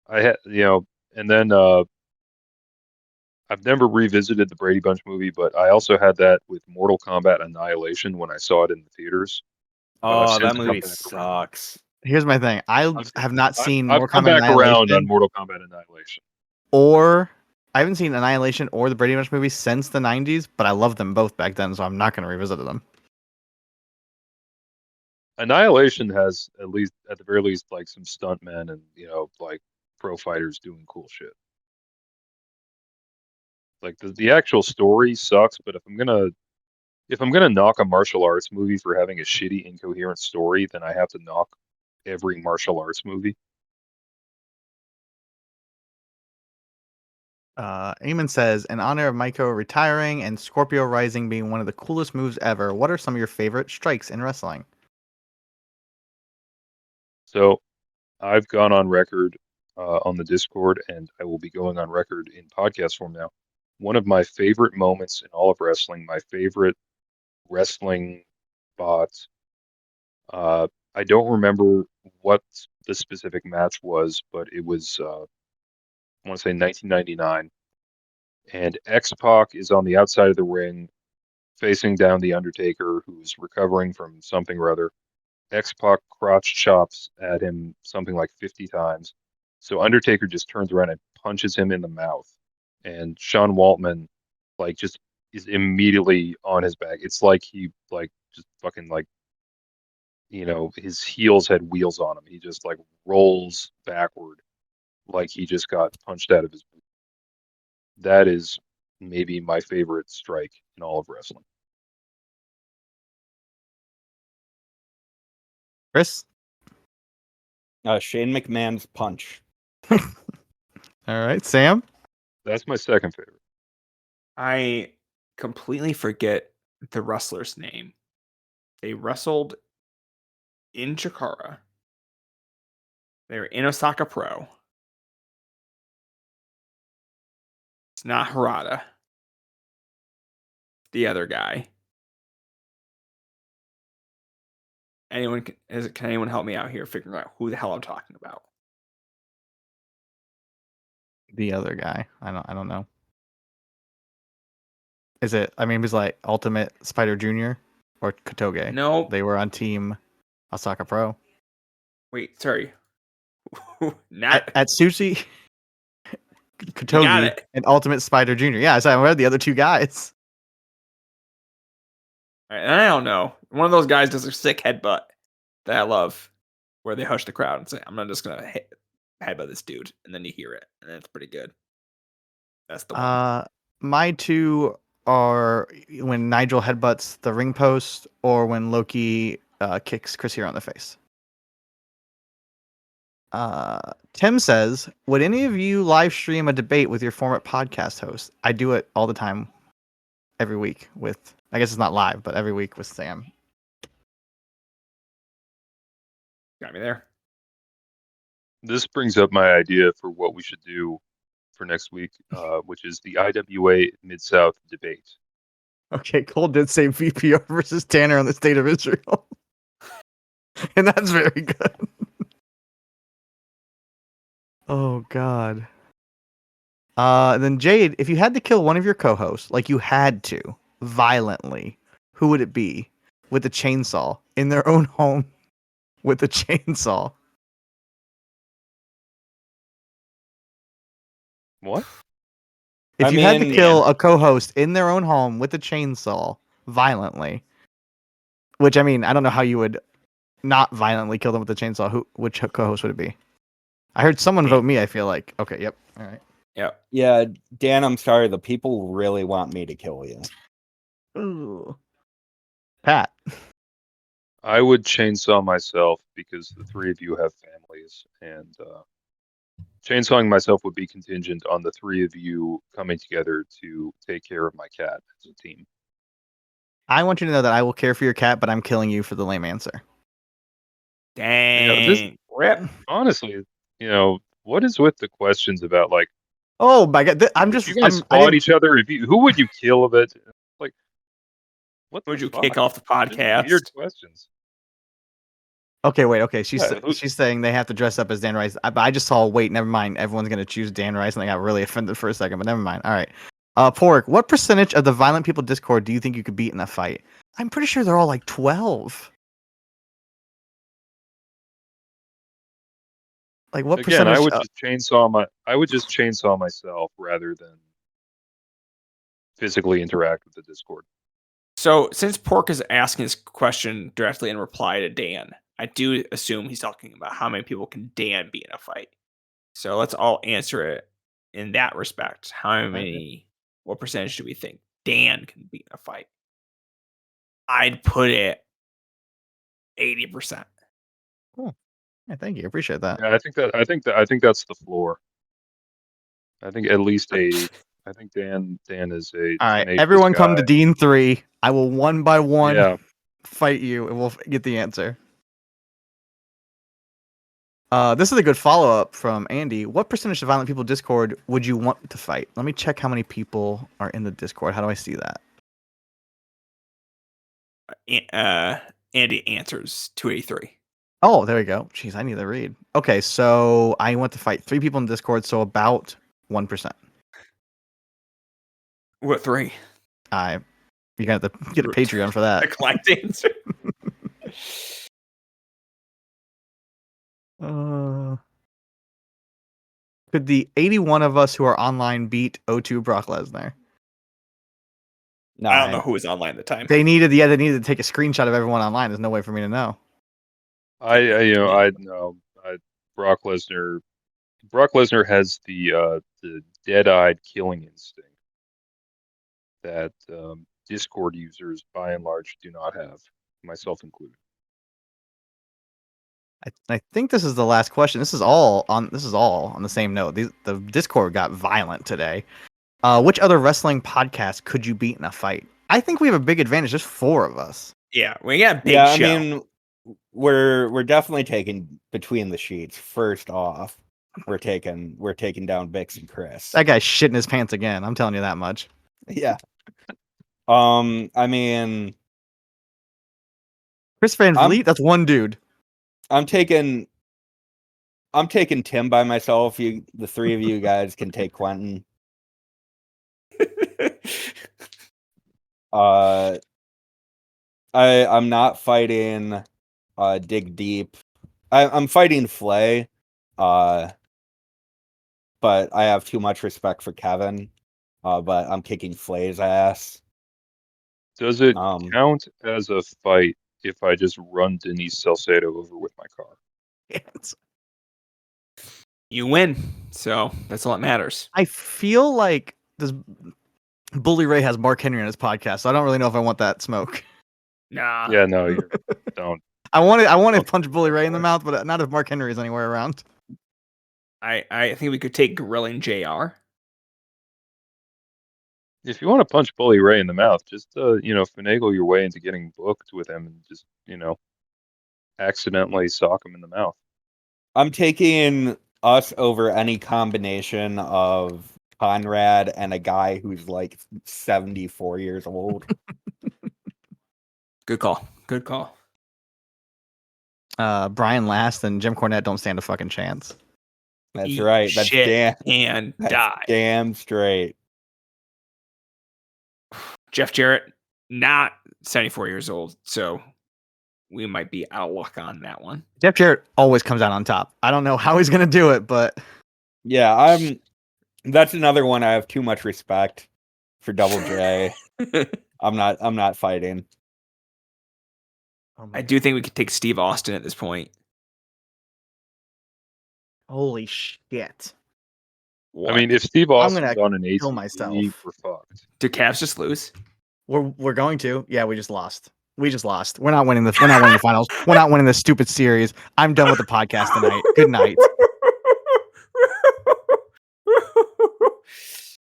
I had, and then I've never revisited the Brady Bunch movie, but I also had that with Mortal Kombat Annihilation when I saw it in the theaters. But I've Oh, that since come movie back around. sucks. Here's my thing. I have not seen I've Mortal come Kombat back around on Annihilation, Mortal Kombat Annihilation. or I haven't seen Annihilation or the Brady Bunch movie since the 90s, but I loved them both back then, so I'm not going to revisit them. Annihilation has at the very least, like some stuntmen and like pro fighters doing cool shit. Like the actual story sucks, but if I'm gonna knock a martial arts movie for having a shitty, incoherent story, then I have to knock every martial arts movie. Eamon says, in honor of Maiko retiring and Scorpio Rising being one of the coolest moves ever, what are some of your favorite strikes in wrestling? So I've gone on record on the Discord, and I will be going on record in podcast form now. One of my favorite moments in all of wrestling, my favorite wrestling spot. I don't remember what the specific match was, but it was I want to say 1999, and X-Pac is on the outside of the ring, facing down the Undertaker, who's recovering from something or other. X-Pac crotch chops at him something like 50 times. So Undertaker just turns around and punches him in the mouth. And Sean Waltman, like, just is immediately on his back. It's like he, like, just fucking, like, his heels had wheels on him. He just, like, rolls backward like he just got punched out of his boot. That is maybe my favorite strike in all of wrestling. Chris? Shane McMahon's punch. All right. Sam? That's my second favorite. I completely forget the wrestler's name. They wrestled in Chikara. They were in Osaka Pro. It's not Harada. The other guy. Can anyone help me out here figuring out who the hell I'm talking about? The other guy. I don't know. Is it? I mean, it was like Ultimate Spider Junior or Kotoge. No. They were on Team Osaka Pro. Wait, sorry. Not At Sushi, you got Kotoge, it. and Ultimate Spider Junior. Yeah, so I read the other two guys. I don't know. One of those guys does a sick headbutt that I love, where they hush the crowd and say, "I'm not just gonna headbutt this dude," and then you hear it, and it's pretty good. That's the one. My two are when Nigel headbutts the ring post or when Loki kicks Chris Hero in the face. Tim says, would any of you live stream a debate with your former podcast host? I do it all the time, every week with, I guess it's not live, but every week with Sam. Got me there. This brings up my idea for what we should do for next week, which is the IWA Mid-South debate. Okay, Cole did say VPR versus Tanner on the State of Israel. And that's very good. Oh, God. Then Jade, if you had to kill one of your co-hosts, like you had to, violently, who would it be? With a chainsaw in their own home with a chainsaw. What? If I you had to mean, kill a co-host in their own home with a chainsaw violently, which I mean, I don't know how you would not violently kill them with a chainsaw. Which co-host would it be? I heard someone vote me. I feel like okay, yep, all right. Yep. Yeah, Dan, I'm sorry. The people really want me to kill you. Ooh. Pat. I would chainsaw myself because the three of you have families, and chainsawing myself would be contingent on the three of you coming together to take care of my cat as a team. I want you to know that I will care for your cat, but I'm killing you for the lame answer. Dang. Rip. Honestly, what is with the questions about like? Oh my God! I'm If just. you guys I fought didn't- each other, who would you kill of it? Like, what Would the you fuck? kick off the These are podcast? weird questions. Okay, wait. Okay, she's Yeah, saying they have to dress up as Dan Rice. I just saw. Wait, never mind. Everyone's gonna choose Dan Rice, and I got really offended for a second. But never mind. All right. Pork. What percentage of the violent people Discord do you think you could beat in a fight? I'm pretty sure they're all like 12. Like what Again, percentage? I would just chainsaw myself rather than physically interact with the Discord. So, since Pork is asking this question directly in reply to Dan, I do assume he's talking about how many people can Dan beat in a fight. So let's all answer it in that respect. What percentage do we think Dan can beat in a fight? I'd put it 80%. Cool. Yeah, thank you. I appreciate that. Yeah, I think that's the floor. I think at least I think Dan is a All right, tenacious everyone come guy. to Dean 3. I will one by one Yeah. fight you, and we'll get the answer. This is a good follow-up from Andy. What percentage of violent people Discord would you want to fight? Let me check how many people are in the Discord. How do I see that? Andy answers 283. Oh, there we go. Jeez, I need to read. Okay, so I want to fight 3 people in Discord, so about 1%. What 3? You're gonna have to get a Patreon for that. The correct answer. Could the 81 of us who are online beat O2 Brock Lesnar? No, I don't know who was online at the time. They needed to take a screenshot of everyone online. There's no way for me to know. Brock Lesnar. Brock Lesnar has the dead-eyed killing instinct that Discord users, by and large, do not have, myself included. I think this is the last question. This is all on the same note. The Discord got violent today. Which other wrestling podcast could you beat in a fight? I think we have a big advantage. There's 4 of us. Yeah, we got a big yeah, show. I mean, we're definitely taking between the sheets. First off, we're taking down Bix and Chris. That guy's shitting his pants again. I'm telling you that much. Yeah. I mean, Chris Van Vliet. That's one dude. I'm taking Tim by myself. The 3 of you guys can take Quentin. I'm not fighting Dig Deep. I'm fighting Flay. But I have too much respect for Kevin. But I'm kicking Flay's ass. Does it Um, count as a fight if I just run Denise Salcedo over with my car? Yes. You win, so that's all that matters. I feel like this Bully Ray has Mark Henry on his podcast, so I don't really know if I want that smoke. Nah. Yeah, no, you don't. I want to Okay. punch Bully Ray in the mouth, but not if Mark Henry is anywhere around. I think we could take Grilling JR. If you want to punch Bully Ray in the mouth, just finagle your way into getting booked with him and just accidentally sock him in the mouth. I'm taking us over any combination of Conrad and a guy who's like 74 years old. Good call. Good call. Brian Last and Jim Cornette don't stand a fucking chance. That's Eat right. That's shit damn, and that's die. damn straight. Jeff Jarrett, not 74 years old, so we might be out of luck on that one. Jeff Jarrett always comes out on top. I don't know how he's gonna do it, but Yeah, that's another one I have too much respect for Double J. I'm not fighting. I do think we could take Steve Austin at this point. Holy shit! I mean, if Steve I'm Austin's gonna on an kill ACV, myself. we're fucked. Do Cavs just lose? We're going to. Yeah, we just lost. We just lost. We're not winning this. We're not winning the finals. We're not winning this stupid series. I'm done with the podcast tonight. Good night.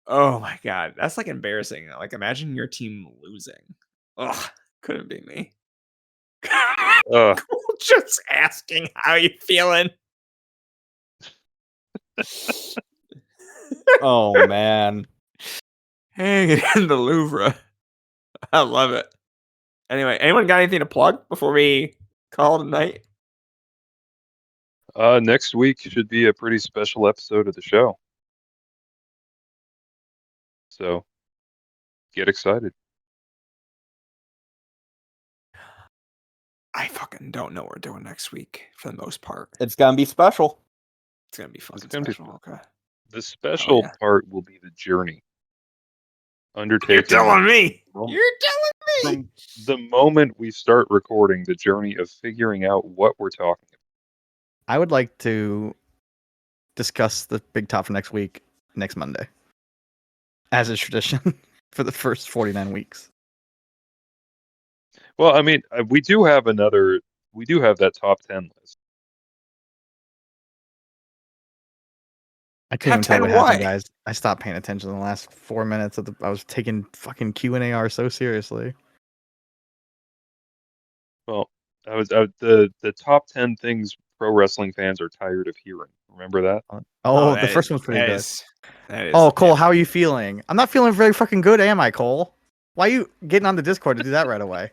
Oh my god, that's like embarrassing. Like, imagine your team losing. Ugh, couldn't be me. Just asking how you feeling. Oh man. Hanging in the Louvre. I love it. Anyway, anyone got anything to plug before we call it a night? Next week should be a pretty special episode of the show. So get excited. I fucking don't know what we're doing next week for the most part. It's gonna be special. It's gonna be fucking gonna be special. Okay. The special yeah. part will be the journey. Undertaking. You're telling me. From- You're telling me. From the moment we start recording, the journey of figuring out what we're talking about. I would like to discuss the big top for next week, next Monday, as is tradition for the first 49 weeks. Well, I mean, we do have that top 10 list. I couldn't even Top tell 10 what happened, what? guys. I stopped paying attention in the last 4 minutes. I was taking fucking Q&AR so seriously. Well, the top 10 things pro wrestling fans are tired of hearing. Remember that? Oh, that the first is- one's pretty that good. is- that is- Oh, Cole, yeah. how are you feeling? I'm not feeling very fucking good, am I, Cole? Why are you getting on the Discord to do that right away?